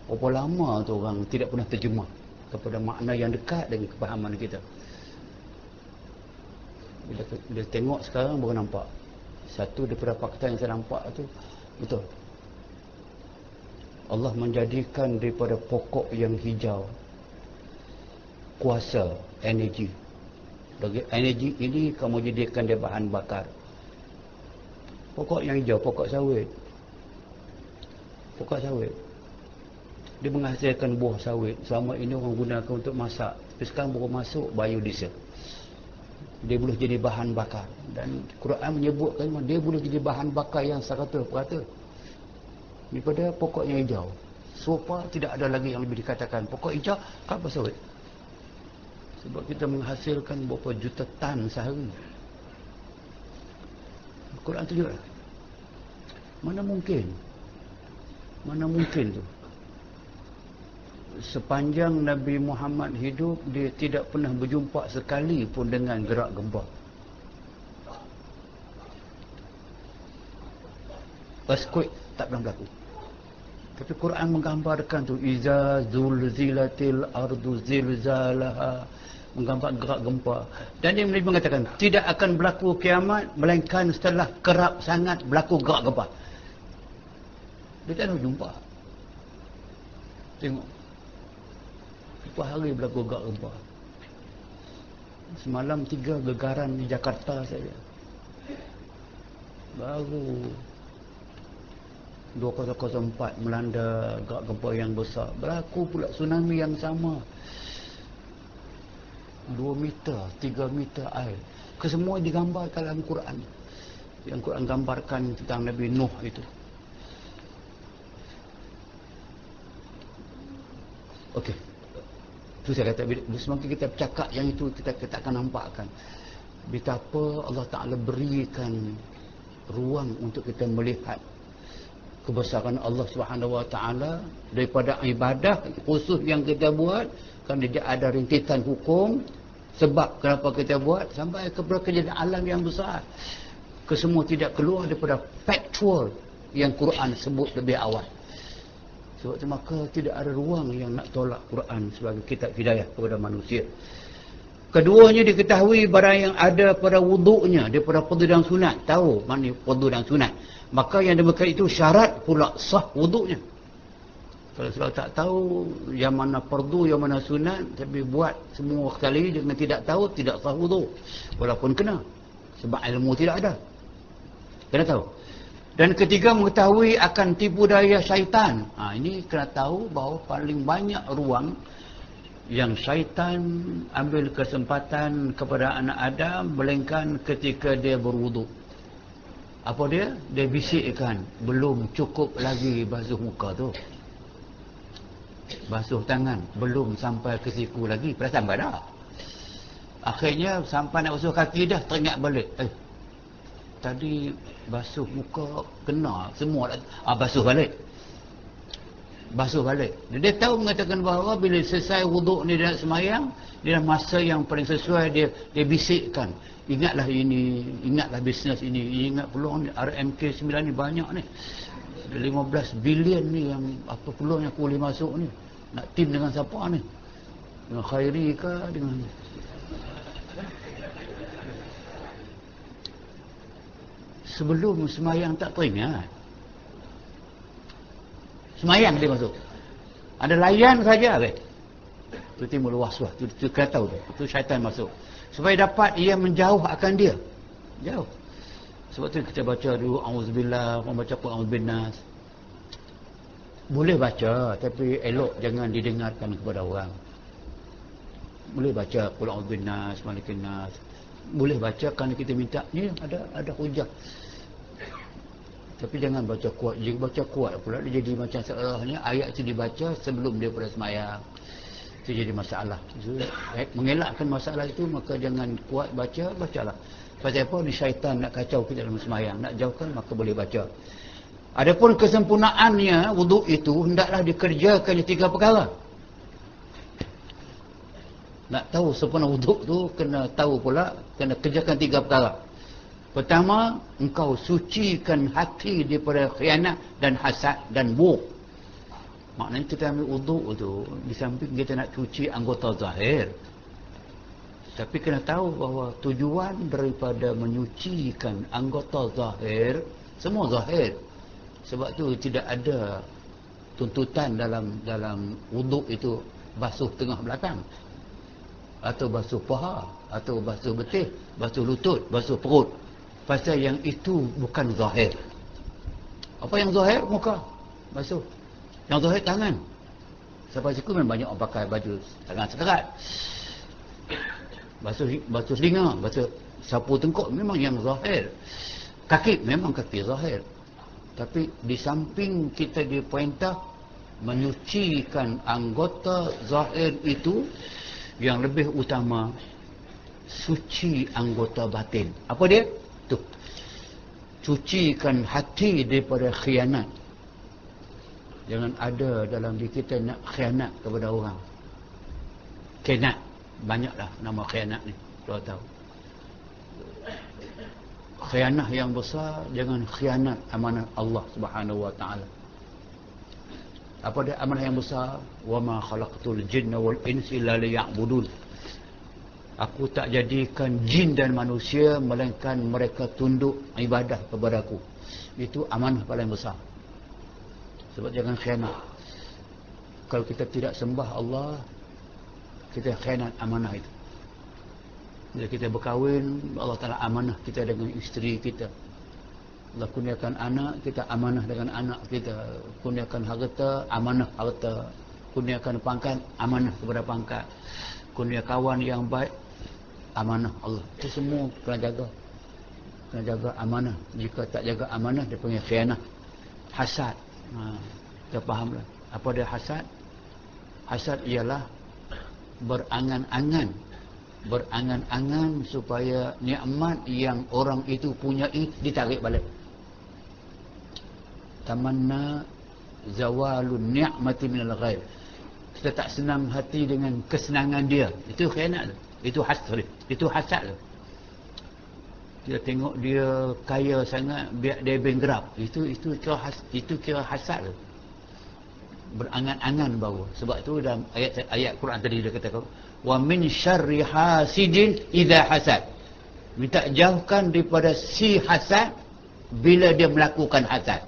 Berapa lama tu orang tidak pernah terjemah kepada makna yang dekat dengan kefahaman kita. Bila tengok sekarang baru nampak. Satu daripada fakta yang saya nampak tu betul. Allah menjadikan daripada pokok yang hijau kuasa, energi. Bagi energi ini kamu jadikan dia bahan bakar. Pokok yang hijau, pokok sawit. Pokok sawit. Dia menghasilkan buah sawit. Selama ini orang gunakan untuk masak. Tapi sekarang baru masuk biodiesel. Dia boleh jadi bahan bakar. Dan Quran menyebutkan dia boleh jadi bahan bakar yang 100% daripada pokok yang hijau. So far tidak ada lagi yang lebih dikatakan pokok hijau kelapa sawit. Sebab kita menghasilkan berapa juta tan sehari. Quran tunjuk lah. Mana mungkin? Mana mungkin tu? Sepanjang Nabi Muhammad hidup, dia tidak pernah berjumpa sekali pun dengan gerak gempa. Earthquake tak pernah berlaku. Tapi Quran menggambarkan tu, iza zulzilatil ardu zilzalaha, menggambar gerak gempa. Dan dia mengatakan tidak akan berlaku kiamat melainkan setelah kerap sangat berlaku gerak gempa. Dia tak nak jumpa. Tengok berapa hari berlaku gerak gempa. Semalam 3 gegaran di Jakarta saja. Baru 2004 melanda gerak gempa yang besar. Berlaku pula tsunami yang sama. 2 meter, 3 meter air. Kesemua digambarkan dalam Quran. Yang Quran gambarkan tentang Nabi Nuh itu. Okey. Itu saya kata, semakin kita bercakap yang itu, kita akan nampakkan betapa Allah Ta'ala berikan ruang untuk kita melihat kebesaran Allah Subhanahu Wa Ta'ala daripada ibadah khusus yang kita buat. Kerana dia ada rintitan hukum sebab kenapa kita buat, sampai kepada kejadian alam yang besar. Kesemua tidak keluar daripada factual yang Quran sebut lebih awal. Sebab itu maka tidak ada ruang yang nak tolak Quran sebagai kitab hidayah kepada manusia. Keduanya diketahui barang yang ada pada wuduknya daripada fardu dan sunat. Tahu mana fardu dan sunat. Maka yang demikian itu syarat pula sah wuduknya. Kalau tak tahu yang mana fardu, yang mana sunat, tapi buat semua sekali dengan tidak tahu, tidak sah wuduk. Walaupun kena. Sebab ilmu tidak ada. Kena tahu. Dan ketiga, mengetahui akan tipu daya syaitan. Ini kena tahu bahawa paling banyak ruang yang syaitan ambil kesempatan kepada anak Adam melainkan ketika dia berwuduk. Apa dia? Dia bisikkan, belum cukup lagi basuh muka tu. Basuh tangan, belum sampai ke siku lagi. Perasan dah. Akhirnya sampai nak basuh kaki dah teringat balik. Tadi basuh muka kena semua basuh balik. Basuh balik. Dia tahu mengatakan bahawa bila selesai wuduk ni dia nak semayang, dia dah masa yang paling sesuai, dia bisikkan. Ingatlah ini, ingatlah bisnes ini, ingat peluang ni, RMK 9 ni banyak ni. 15 bilion ni yang apa peluang yang aku boleh masuk ni. Nak tim dengan siapa ni? Dengan Khairi ke dengan sebelum semayang tak teringat. Semayang dia masuk. Ada layan saja ke? Itu timbul waswas. Itu kena tahu tu. Itu syaitan masuk. Supaya dapat ia menjauh akan dia. Jauh. Sebab tu kita baca dulu auzubillah, membaca Quran auzubilnas. Boleh baca tapi elok jangan didengarkan kepada orang. Boleh baca Quran auzubilnas, malikin nas. Boleh baca kerana kita minta ni ada hujah. Tapi jangan baca kuat. Jika baca kuat pula dia jadi macam seolah-olahnya ayat itu dibaca sebelum dia pada sembahyang. Itu jadi masalah. Mengelakkan masalah itu maka jangan kuat bacalah. Pasal apa? Ni syaitan nak kacau kita dalam sembahyang. Nak jauhkan maka boleh baca. Adapun kesempurnaannya wuduk itu hendaklah dikerjakan 3 perkara. Nak tahu sempurna wuduk tu kena tahu pula, kena kerjakan 3 perkara. Pertama, engkau sucikan hati daripada khianat dan hasad dan buruk. Maknanya kita ambil wuduk tu, di samping kita nak cuci anggota zahir. Tapi kena tahu bahawa tujuan daripada menyucikan anggota zahir, semua zahir. Sebab tu tidak ada tuntutan dalam wuduk itu basuh tengah belakang. Atau basuh paha, atau basuh betih, basuh lutut, basuh perut. Pasal yang itu bukan zahir. Apa yang zahir? Muka. Basuh. Yang zahir tangan. Sampai siku memang banyak orang pakai baju tangan sekerat. Basuh telinga, basuh sapu tengkuk memang yang zahir. Kaki memang kaki zahir. Tapi di samping kita diperintah menyucikan anggota zahir itu, yang lebih utama suci anggota batin. Apa dia? Tu. Cucikan hati daripada khianat. Jangan ada dalam diri kita nak khianat kepada orang. Khianat. Banyaklah nama khianat ni. Kalau tahu. Khianat yang besar, jangan khianat amanah Allah Subhanahu wa taala. Apa dia amanah yang besar? Wa ma khalaqtul jinna wal insa illa liya'budun. Aku tak jadikan jin dan manusia melainkan mereka tunduk ibadah kepada aku. Itu amanah paling besar. Sebab jangan khianat. Kalau kita tidak sembah Allah, kita khianat amanah itu. Bila kita berkahwin, Allah Ta'ala amanah kita dengan isteri kita. Allah kurniakan anak, kita amanah dengan anak kita. Kurniakan harta, amanah harta. Kurniakan pangkat, amanah kepada pangkat. Kurnia kawan yang baik, amanah Allah. Itu semua kena jaga. Kena jaga amanah. Jika tak jaga amanah, dia panggil khianah. Hasad. Kita fahamlah. Apa dia hasad? Hasad ialah berangan-angan. Berangan-angan supaya nikmat yang orang itu punyai ditarik balik. Tamanna zawalun ni'mati minal ghair. Kita tak senang hati dengan kesenangan dia. Itu khianat. Itu hasad. Itu hasad. Kita tengok dia kaya sangat, biar dia bankrupt. Itu kira hasad. Berangan-angan bahawa. Sebab tu dalam ayat Quran tadi dia katakan, wa min syarri hasidin idza hasad. Minta jauhkan daripada si hasad bila dia melakukan hasad.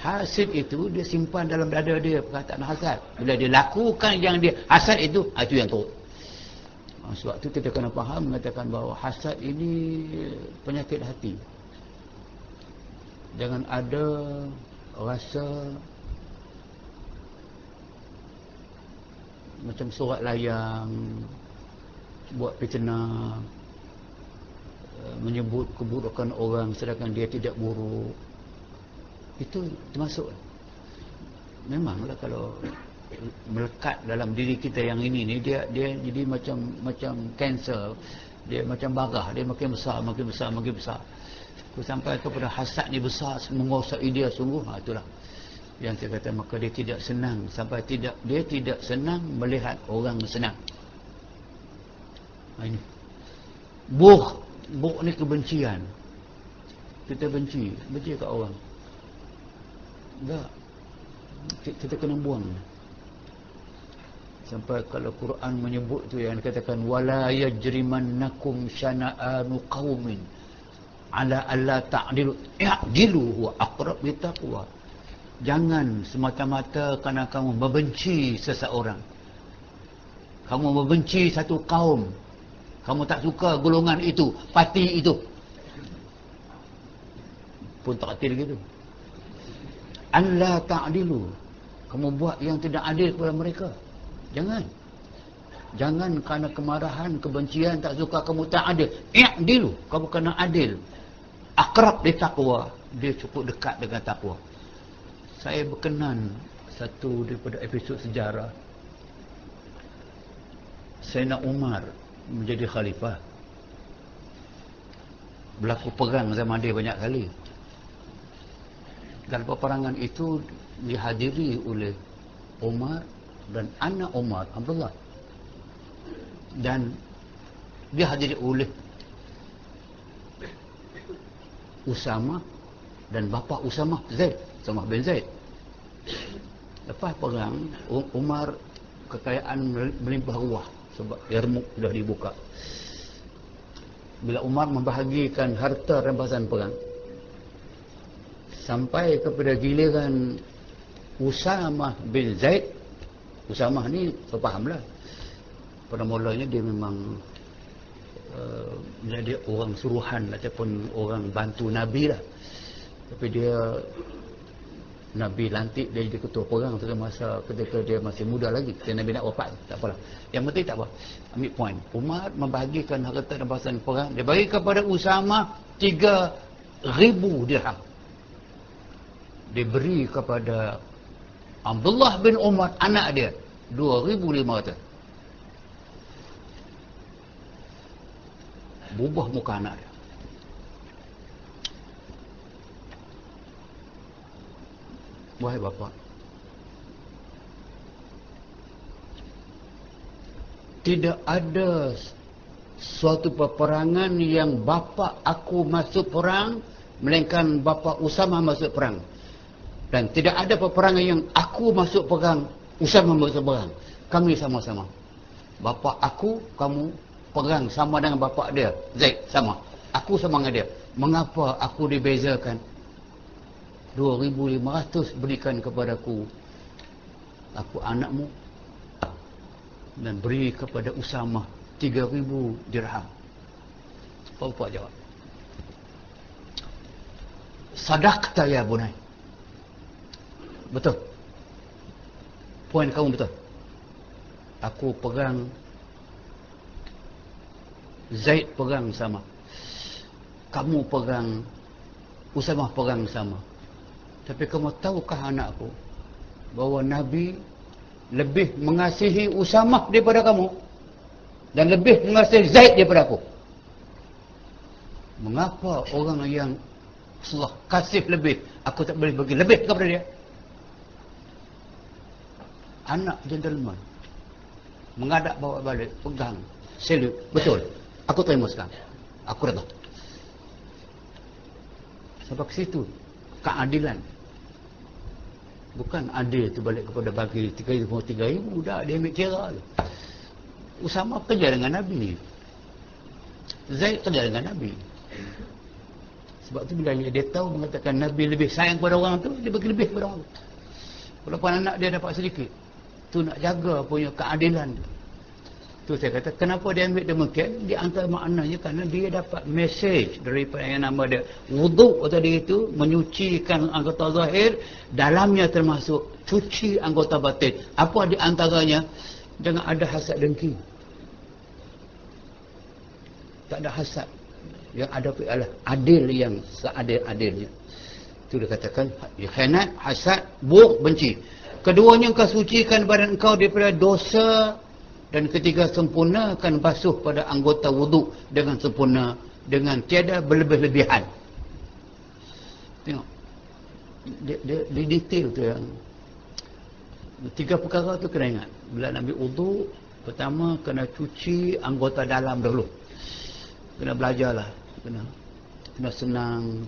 Hasid itu dia simpan dalam dada dia perkataan hasad. Bila dia lakukan yang dia hasad itu yang teruk. Sebab tu kita kena faham mengatakan bahawa hasad ini penyakit hati. Jangan ada rasa macam surat layang, buat fitnah, menyebut keburukan orang sedangkan dia tidak buruk. Itu termasuk. Memanglah kalau melekat dalam diri kita yang ini ni, dia jadi macam kanser, dia macam barah, dia makin besar sampai kepada hasad ni besar menguasai dia sungguh. Itulah yang saya kata, maka dia tidak senang dia tidak senang melihat orang senang. Ini buh ni kebencian. Kita benci kat orang. Tak, kita kena buang. Sampai kalau Quran menyebut tu yang dikatakan wala yajrimannakum syana'anu qaumin ala alla ta'dilu i'dilu huwa aqrab littaqwa. Jangan semata-mata kerana kamu membenci seseorang, kamu membenci satu kaum, kamu tak suka golongan itu, parti itu pun tak adil gitu. Alla ta'dilu, kamu buat yang tidak adil kepada mereka. Jangan kerana kemarahan, kebencian, tak suka kamu tak adil. I'dilu, kamu kena adil. Aqrab li taqwa, dia cukup dekat dengan takwa. Saya berkenan satu daripada episod sejarah. Sayyidina Umar menjadi khalifah. Berlaku perang zaman dia banyak kali. Dan peperangan itu dihadiri oleh Umar dan anak Umar, Abdullah. Dan dihadiri oleh Usamah dan bapa Usamah, Usamah bin Zaid. Lepas perang, Umar kekayaan melimpah ruah sebab Yarmouk sudah dibuka. Bila Umar membahagikan harta rampasan perang, sampai kepada giliran Usamah bin Zaid. Usamah ni saya fahamlah, pada mulanya dia memang menjadi orang suruhan ataupun orang bantu Nabi lah. Tapi dia Nabi lantik dia jadi ketua perang pada masa ketika dia masih muda lagi. Ketika Nabi nak wafat, tak apalah. Yang penting tak apa. Ambil point. Umar membahagikan harta rampasan perang. Dia bagi kepada Usamah 3,000 dirham. Dia beri kepada Abdullah bin Umar, anak dia, 2,500. Berubah muka anak dia. Wahai bapa, tidak ada suatu peperangan yang bapa aku masuk perang melainkan bapa Usamah masuk perang. Dan tidak ada peperangan yang aku masuk perang, Usamah masuk perang. Kami sama-sama. Bapa aku, kamu perang sama dengan bapa dia, Zaid, sama. Aku sama dengan dia. Mengapa aku dibezakan? 2,500 berikan kepadaku, aku anakmu, dan beri kepada Usamah 3,000 dirham. Bapa jawab, sadaqta ya bunai. Betul. Poin kamu betul. Aku perang, Zaid perang sama. Kamu perang, Usamah perang sama. Tapi kamu tahukah anakku bahawa Nabi lebih mengasihi Usamah daripada kamu dan lebih mengasihi Zaid daripada aku? Mengapa orang yang Allah kasih lebih, aku tak boleh bagi lebih kepada dia? Anak gentleman mengadap bawa balik, pegang, salute, betul, aku terima sekarang, aku redha. Sampai ke situ. Keadilan. Bukan adil tu balik kepada bagi 3,000 dah dia ambil kira tu. Usama kerja dengan Nabi. Zaid kerja dengan Nabi. Sebab tu bila dia tahu mengatakan Nabi lebih sayang kepada orang tu, dia bagi lebih kepada orang tu. Walaupun anak dia dapat sedikit. Tu nak jaga punya keadilan tu. Tu saya kata, kenapa dia ambil demikian? Di antara maknanya kerana dia dapat mesej daripada yang nama dia wuduk tadi itu, menyucikan anggota zahir, dalamnya termasuk cuci anggota batin. Apa di antaranya? Jangan ada hasad dengki. Tak ada hasad. Yang ada ialah adil yang seadil-adilnya. Itu dia katakan, khianat, hasad, buruk, benci. Keduanya engkau sucikan badan engkau daripada dosa. Dan ketiga, sempurnakan basuh pada anggota wuduk dengan sempurna, dengan tiada berlebih-lebihan. Tengok. Dia detail tu yang 3 perkara tu kena ingat. Bila nak ambil wuduk, pertama kena cuci anggota dalam dulu. Kena belajarlah. Kena senang.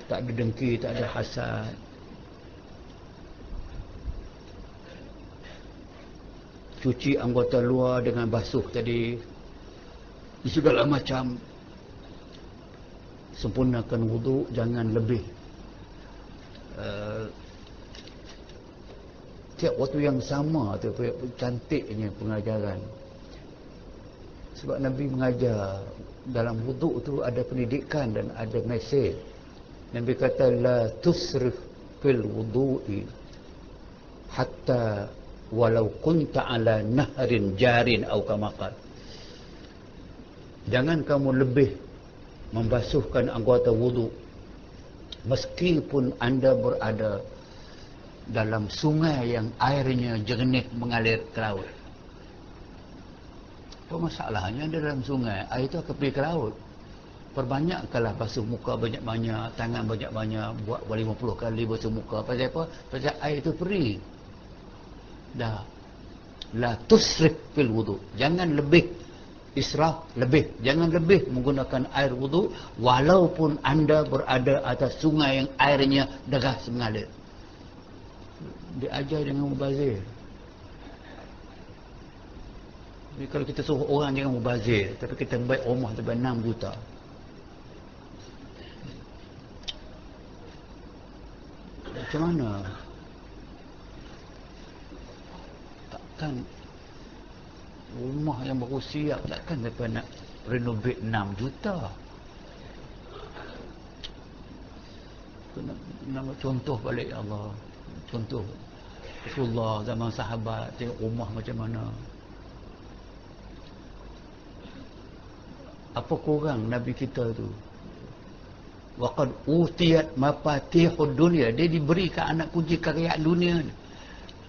Tak ada dengki, tak ada hasad. Cuci anggota luar dengan basuh tadi. Segala macam. Sempurnakan wuduk, jangan lebih. Tiap waktu yang sama tu cantiknya pengajaran. Sebab Nabi mengajar dalam wuduk tu ada pendidikan dan ada mesej. Nabi kata la tusrif fil wudu'i hatta walau kunta ala nahrin jarin atau kamakal. Jangan kamu lebih membasuhkan anggota wuduk meskipun anda berada dalam sungai yang airnya jernih mengalir ke laut. Apa masalahnya dalam sungai? Air itu akan pergi ke laut. Perbanyakkanlah basuh muka banyak-banyak, tangan banyak-banyak, buat 50 kali basuh muka. Pasal apa? Pasal air itu pergi. Dah. La tusrif fil wudu. Jangan lebih israf, lebih. Jangan lebih menggunakan air wudu walaupun anda berada atas sungai yang airnya deras mengalir. Diajar jangan mubazir. Jadi kalau kita suruh orang jangan mubazir, tapi kita baik rumah sampai 6 juta. Macam mana? Takkan rumah yang baru siap, takkan sampai nak renovate 6 juta. Kena contoh balik ya Allah. Contoh Rasulullah zaman sahabat, tengok rumah macam mana. Apa kurang Nabi kita tu? Waqad utiyat mafatihud dunia. Dia diberikan anak kunci kekayaan dunia ni.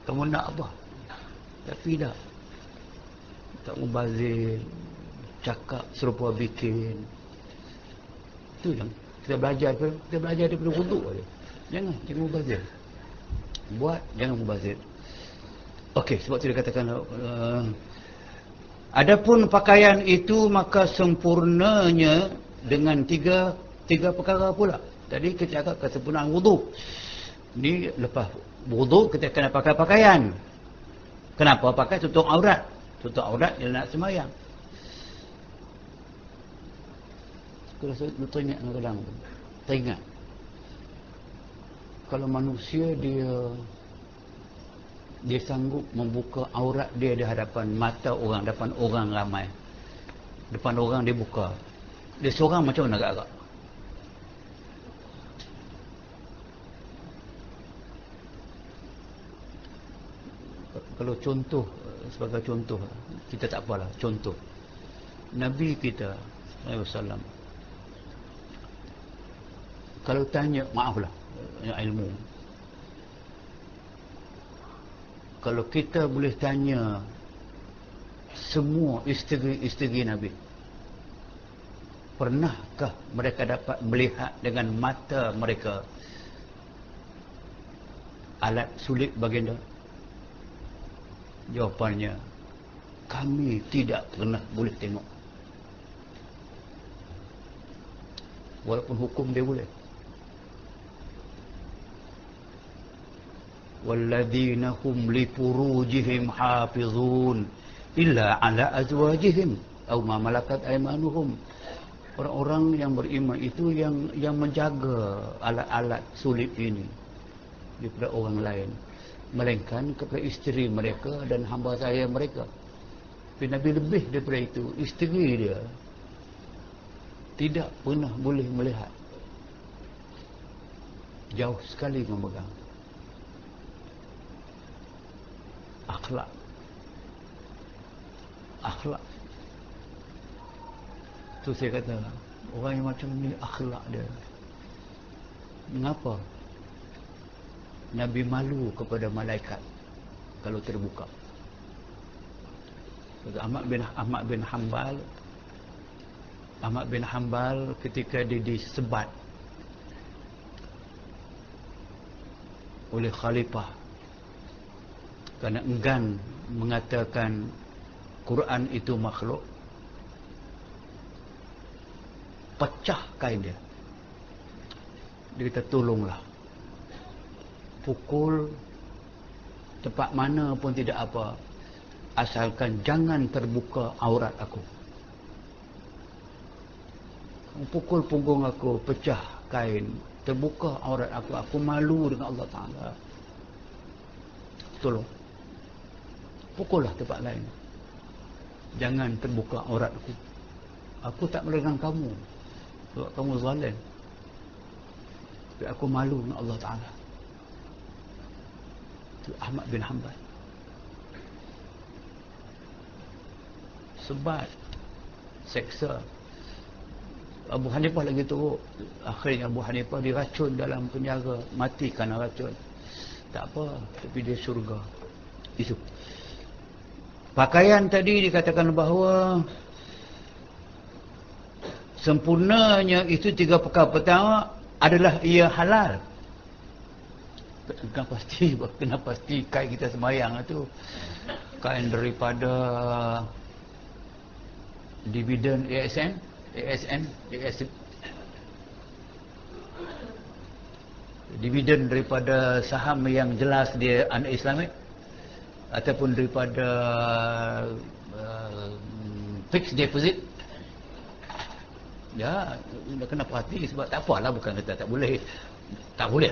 Kamu nak apa? Tapi dah tak mubazir, cakap serupa bikin. Itu yang kita belajar daripada wuduk aja. Jangan mubazir. Buat, jangan mubazir. Okey, sebab tu dia katakan adapun pakaian itu maka sempurnanya dengan tiga perkara pula. Tadi kita cakap kesempurnaan wuduk. Ni lepas wuduk kita kena pakai pakaian. Kenapa pakai tutup aurat? Tutup aurat dia nak sembahyang. Kalau saya teringat kadang-kadang, teringat. Kalau manusia dia sanggup membuka aurat dia di hadapan mata orang, depan orang ramai. Depan orang dia buka. Dia seorang macam mana agak-agak? Kalau contoh, sebagai contoh, kita tak apalah, contoh. Nabi kita SAW, kalau tanya, maaflah, ilmu. Kalau kita boleh tanya semua isteri-isteri Nabi, pernahkah mereka dapat melihat dengan mata mereka alat sulit baginda? Jawapannya, kami tidak pernah boleh tengok. Walaupun hukum dia boleh. walladzina hum li furujihim hafizun illa ala azwajihim aw ma malakat aymanuhum. Orang-orang yang beriman itu yang menjaga alat-alat sulib ini daripada orang lain, melainkan kepada isteri mereka dan hamba sahaya mereka. Tapi Nabi lebih daripada itu, isteri dia tidak pernah boleh melihat, jauh sekali memegang. Akhlak tu saya kata, orang yang macam ni akhlak dia. Mengapa Nabi malu kepada malaikat kalau terbuka? Ahmad bin Hanbal ketika dia disebat oleh khalifah kerana enggan mengatakan Quran itu makhluk, pecah kain dia. Dia kata, tolonglah, pukul tempat mana pun tidak apa, asalkan jangan terbuka aurat aku. Pukul punggung aku, pecah kain, terbuka aurat aku malu dengan Allah Ta'ala. Tolong, pukullah tempat lain, jangan terbuka aurat aku. Aku tak melarang kamu sebab kamu zalim, tapi aku malu dengan Allah Ta'ala. Itu Ahmad bin Hanbal. Sebat, seksa. Abu Hanifah lagi teruk. Akhirnya Abu Hanifah diracun dalam penjara, mati kerana racun. Tak apa, tapi dia syurga. Itu pakaian tadi dikatakan bahawa sempurnanya itu 3 perkara. Pertama adalah ia halal. Kena pasti kain kita sembahyang itu kain daripada dividen ASN dividen daripada saham yang jelas dia un-Islamic, ataupun daripada fixed deposit. Ya, kena perhati sebab tak apalah, bukan kata tak boleh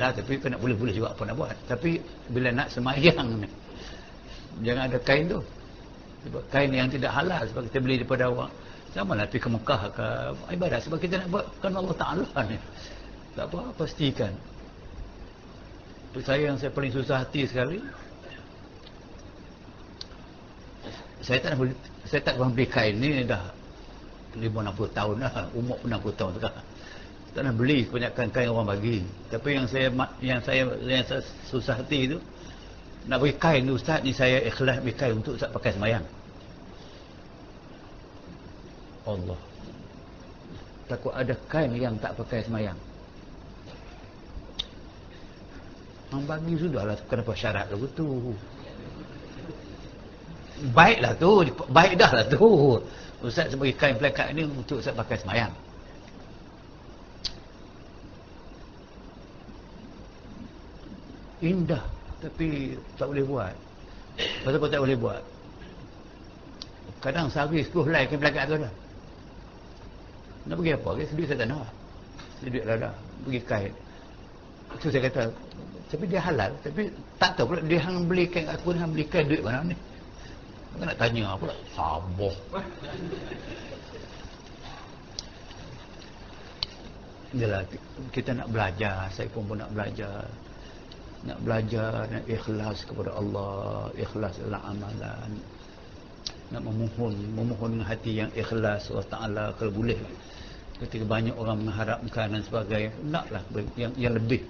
lah, tapi kena boleh juga apa nak buat. Tapi bila nak semayang ni, jangan ada kain tu, sebab kain yang tidak halal, sebab kita beli daripada orang. Sama lah pergi ke Mekah ke ibadat, sebab kita nak buat kerana Allah Ta'ala ni. Tak apa, pastikan. Untuk saya yang saya paling susah hati sekali, saya tak pernah beli kain ni dah 50-60 tahun dah, umur 60 tahun sekarang. Tak nak beli kebanyakan kain orang bagi. Tapi yang saya susah hati tu, nak bagi kain tu, Ustaz ni saya ikhlas bagi kain untuk Ustaz pakai semayang. Allah, takut ada kain yang tak pakai semayang. Yang bagi sudahlah, kenapa syarat lagu tu? Baiklah tu, baik dah lah tu. Ustaz sebagai kain pelekat ni untuk Ustaz pakai semayang. Indah, tapi tak boleh buat. Pasal apa tak boleh buat? Kadang sehari 10 helai kain pelekat tu dah. Nak pergi apa? Duit saya tak nak. Duit lah dah. Pergi kain. Itu saya kata, tapi dia halal. Tapi tak tahu pula dia hang beli kain aku, hang beli kain duit mana ni. Aku nak tanya pula. Sabar. Yalah, kita nak belajar. Saya pun nak belajar. Nak belajar, nak ikhlas kepada Allah, ikhlas dalam amalan. Nak memohon dengan hati yang ikhlas Allah Ta'ala kalau boleh. Ketika banyak orang mengharapkan dan sebagainya, naklah yang lebih,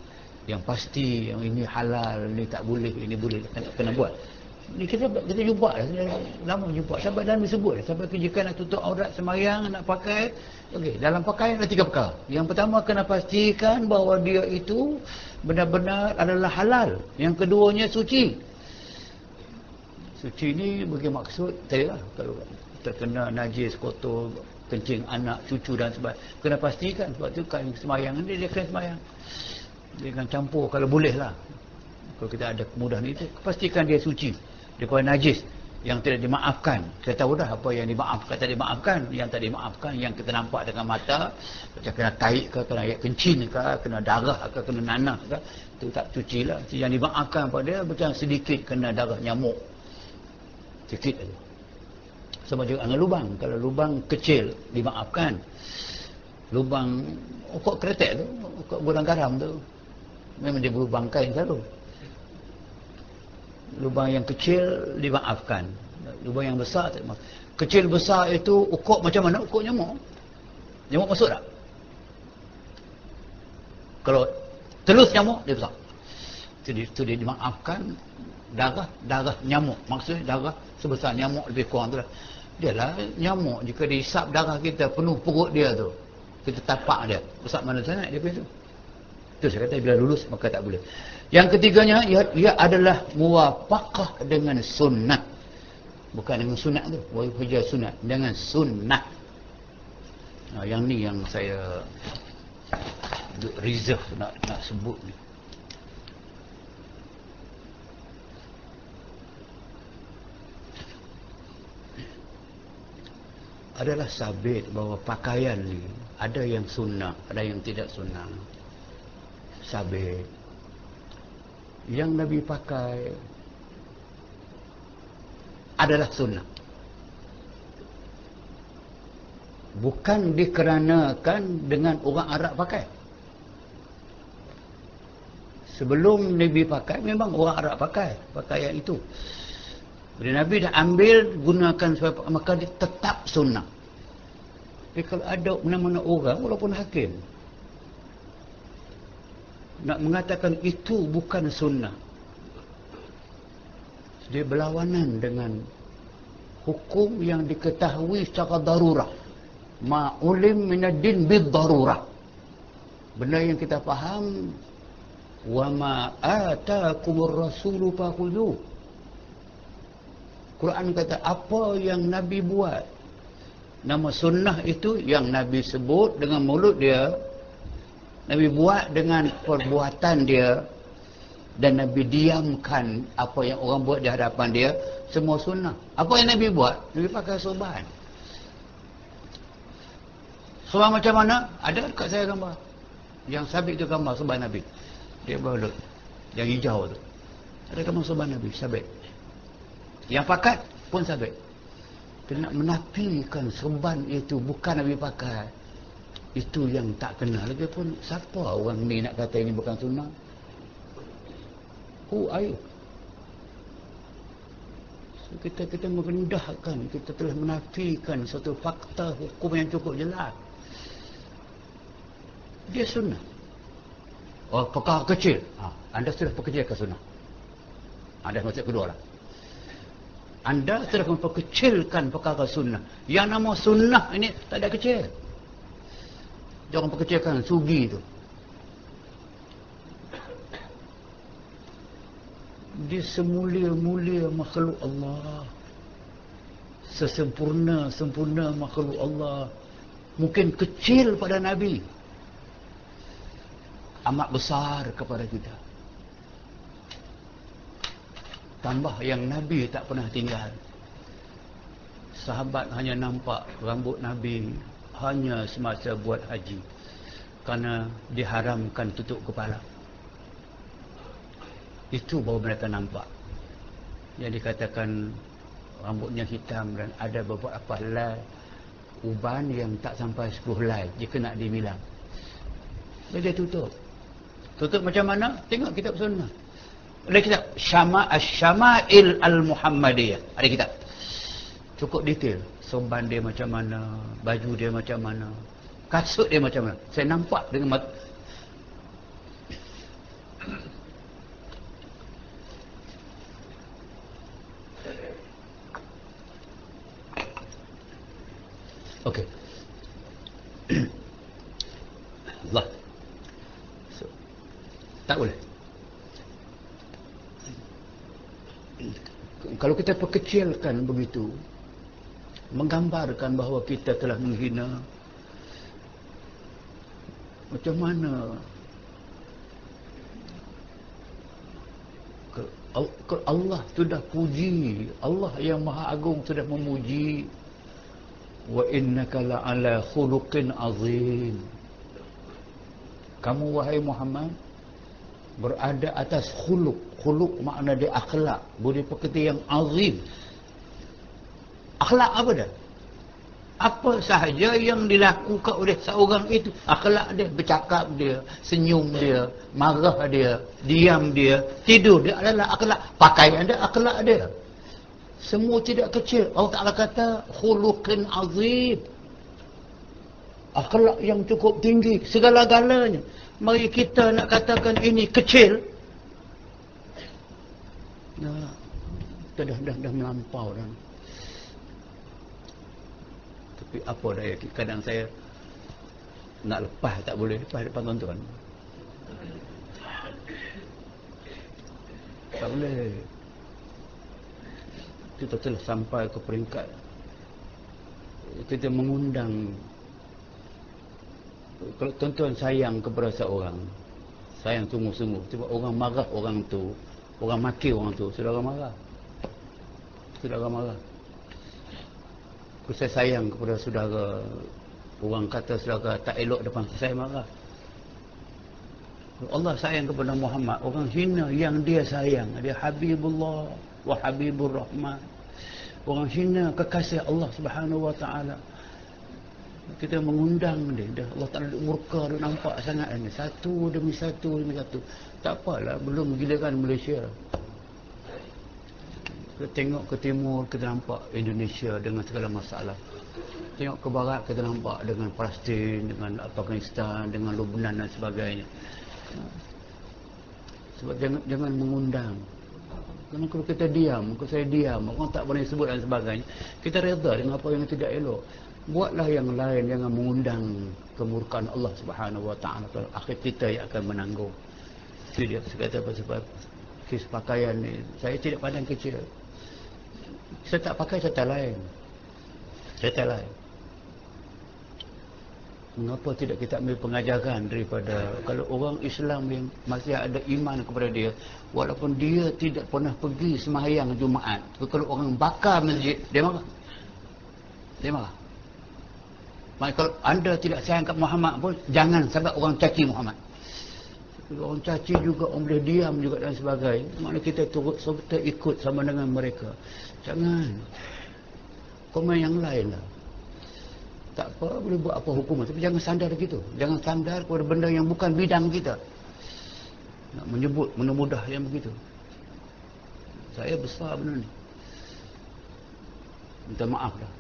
yang pasti, yang ini halal, ini tak boleh, ini boleh, kena buat. Ni kita jumpa lah, lama jumpa. Sampai dalam disebut, sampai kerjakan nak tutup aurat semayang, nak pakai. Okey, dalam pakaian ada 3 perkara. Yang pertama, kena pastikan bahawa dia itu benar-benar adalah halal. Yang keduanya, suci. Suci ni bagi maksud saya lah, kalau terkena najis, kotor, kencing anak, cucu dan sebagainya, kena pastikan. Sebab tu kan semayang ni dia kena semayang, dia akan campur kalau boleh lah. Kalau kita ada kemudahan itu, pastikan dia suci daripada najis yang tidak dimaafkan. Kita tahu dah apa yang dimaafkan, tak dimaafkan. Yang tak dimaafkan, yang kita nampak dengan mata, macam kena taik ke, kena ayat kencing ke, kena darah ke, kena nanah ke, itu tak cuci lah. Yang dimaafkan pada dia macam sedikit kena darah nyamuk, sedikit saja. Sama juga dengan lubang. Kalau lubang kecil dimaafkan, lubang ukok kretek tu, ukok gudang garam tu, memang dia berlubang kain selalu. Lubang yang kecil dimaafkan, lubang yang besar tak dimaafkan. Kecil besar itu ukok macam mana? Ukok nyamuk. Nyamuk masuk tak? Kalau telus nyamuk, dia besar. Itu dia dimaafkan. Darah nyamuk, maksudnya darah sebesar nyamuk lebih kurang tu lah. Dia lah nyamuk, jika dihisap darah kita penuh perut dia tu, kita tapak dia, besar mana sangat dia punya tu. Itu saya kata bila lulus maka tak boleh. Yang ketiganya, ia adalah muwafaqah dengan sunnah. Bukan dengan sunat tu, wajib sunat, dengan sunnah. Yang ni yang saya reserve nak sebut ni. Adalah sabit bahawa pakaian ni ada yang sunnah, ada yang tidak sunnah. Sabit yang Nabi pakai adalah sunnah. Bukan dikarenakan dengan orang Arab pakai. Sebelum Nabi pakai, memang orang Arab pakai pakaian itu. Bila Nabi dah ambil, gunakan supaya, maka dia tetap sunnah. Tapi kalau ada mana-mana orang, walaupun hakim, nak mengatakan itu bukan sunnah, dia berlawanan dengan hukum yang diketahui secara darurah. Ma'ulim minad-din bid-darurah. Benda yang kita faham, wa ma ataakumur rasulu fakhudhu. Quran kata apa yang Nabi buat, nama sunnah itu yang Nabi sebut dengan mulut dia, Nabi buat dengan perbuatan dia, dan Nabi diamkan apa yang orang buat di hadapan dia, semua sunnah. Apa yang Nabi buat? Nabi pakai sorban. Sorban macam mana? Ada dekat saya gambar. Yang sabit tu gambar sorban Nabi. Dia balut. Yang hijau tu. Ada gambar sorban Nabi, sabit. Yang pakat pun sabit. Dia nak menafikan sorban itu bukan Nabi pakai. Itu yang tak kenal. Lagipun siapa orang ni nak kata ini bukan sunnah? Who are you? So, kita merendahkan, kita telah menafikan satu fakta hukum yang cukup jelas. Dia sunnah. Oh, perkara kecil. Anda sudah perkecilkan sunnah. Ada maksud kedua lah. Anda sudah memperkecilkan perkara sunnah. Yang nama sunnah ini tak ada kecil. Jangan perkecilkan sugi itu. Dia semulia-mulia makhluk Allah, sesempurna makhluk Allah. Mungkin kecil pada Nabi, amat besar kepada kita. Tambah yang Nabi tak pernah tinggal. Sahabat hanya nampak rambut Nabi hanya semasa buat haji, kerana diharamkan tutup kepala. Itu baru mereka nampak. Yang dikatakan rambutnya hitam dan ada beberapa helai uban yang tak sampai 10 helai jika nak dimilang. Jadi dia tutup. Tutup macam mana? Tengok kitab sunnah. Ada kitab Syama'il Al-Muhammadiyah. Ada kitab. Cukup detail. Sorban dia macam mana, baju dia macam mana, kasut dia macam mana. Saya nampak dengan mata. Okey. Allah. So, tak boleh. Kalau kita perkecilkan begitu, menggambarkan bahawa kita telah menghina, macam mana Allah sudah puji, Allah yang Maha Agung sudah memuji. Wa innaka la'ala khuluqin azim. Kamu wahai Muhammad berada atas khuluq. Khuluq makna dia akhlak, budi pekerti yang azim. Akhlak apa dah? Apa sahaja yang dilakukan oleh seorang itu, akhlak dia, bercakap dia, senyum dia, marah dia, diam dia, tidur dia adalah akhlak. Pakaian dia, akhlak dia. Semua tidak kecil. Allah Ta'ala kata khuluqin azim. Akhlak yang cukup tinggi, segala-galanya. Mari kita nak katakan ini kecil, dah melampau dah. Tapi apa daya, kadang saya nak lepas tak boleh lepas depan tuan-tuan. Tak boleh. Kita telah sampai ke peringkat kita mengundang. Kalau tuan-tuan sayang kepada seorang, sayang sungguh-sungguh, sebab orang marah orang tu, orang maki orang tu, saudara marah. Saudara marah. Kalau saya sayang kepada saudara, orang kata saudara tak elok depan saya, marah. Kalau Allah sayang kepada Muhammad, orang hina yang dia sayang, dia Habibullah wa Habibur Rahman. Orang hina kekasih Allah Subhanahu wa taala. Kita mengundang dia, dah Allah Ta'ala murka, dia nampak sangat ni. Satu demi satu demi satu. Tak apalah, belum giliran Malaysia. Kita tengok ke timur, kita nampak Indonesia dengan segala masalah. Tengok ke barat, kita nampak dengan Palestin, dengan Afghanistan, dengan Lebanon dan sebagainya. Sebab jangan mengundang. Kerana kalau kita diam, kalau saya diam, orang tak boleh sebut dan sebagainya, kita reda dengan apa yang tidak elok. Buatlah yang lain, jangan mengundang kemurkaan Allah Subhanahu wa taala. Akhir kita yang akan menanggung. Itu dia saya kata sebab kes pakaian ni, saya tidak pandang kecil. Saya tak pakai cerita lain. Cerita lain. Mengapa tidak kita ambil pengajaran daripada, kalau orang Islam yang masih ada iman kepada dia, walaupun dia tidak pernah pergi sembahyang Jumaat, kalau orang bakar masjid, dia marah. Dia marah. Maka kalau anda tidak sayang kat Muhammad pun, jangan sampai orang caci Muhammad. Kalau orang caci juga, orang boleh diam juga dan sebagainya. Maknanya kita turut serta ikut sama dengan mereka. Jangan. Komen yang lain lah. Tak apa, boleh buat apa hukuman. Tapi jangan sandar gitu. Jangan sandar kepada benda yang bukan bidang kita. Nak menyebut mudah-mudah yang begitu. Saya besar benda ni. Minta maaf dah.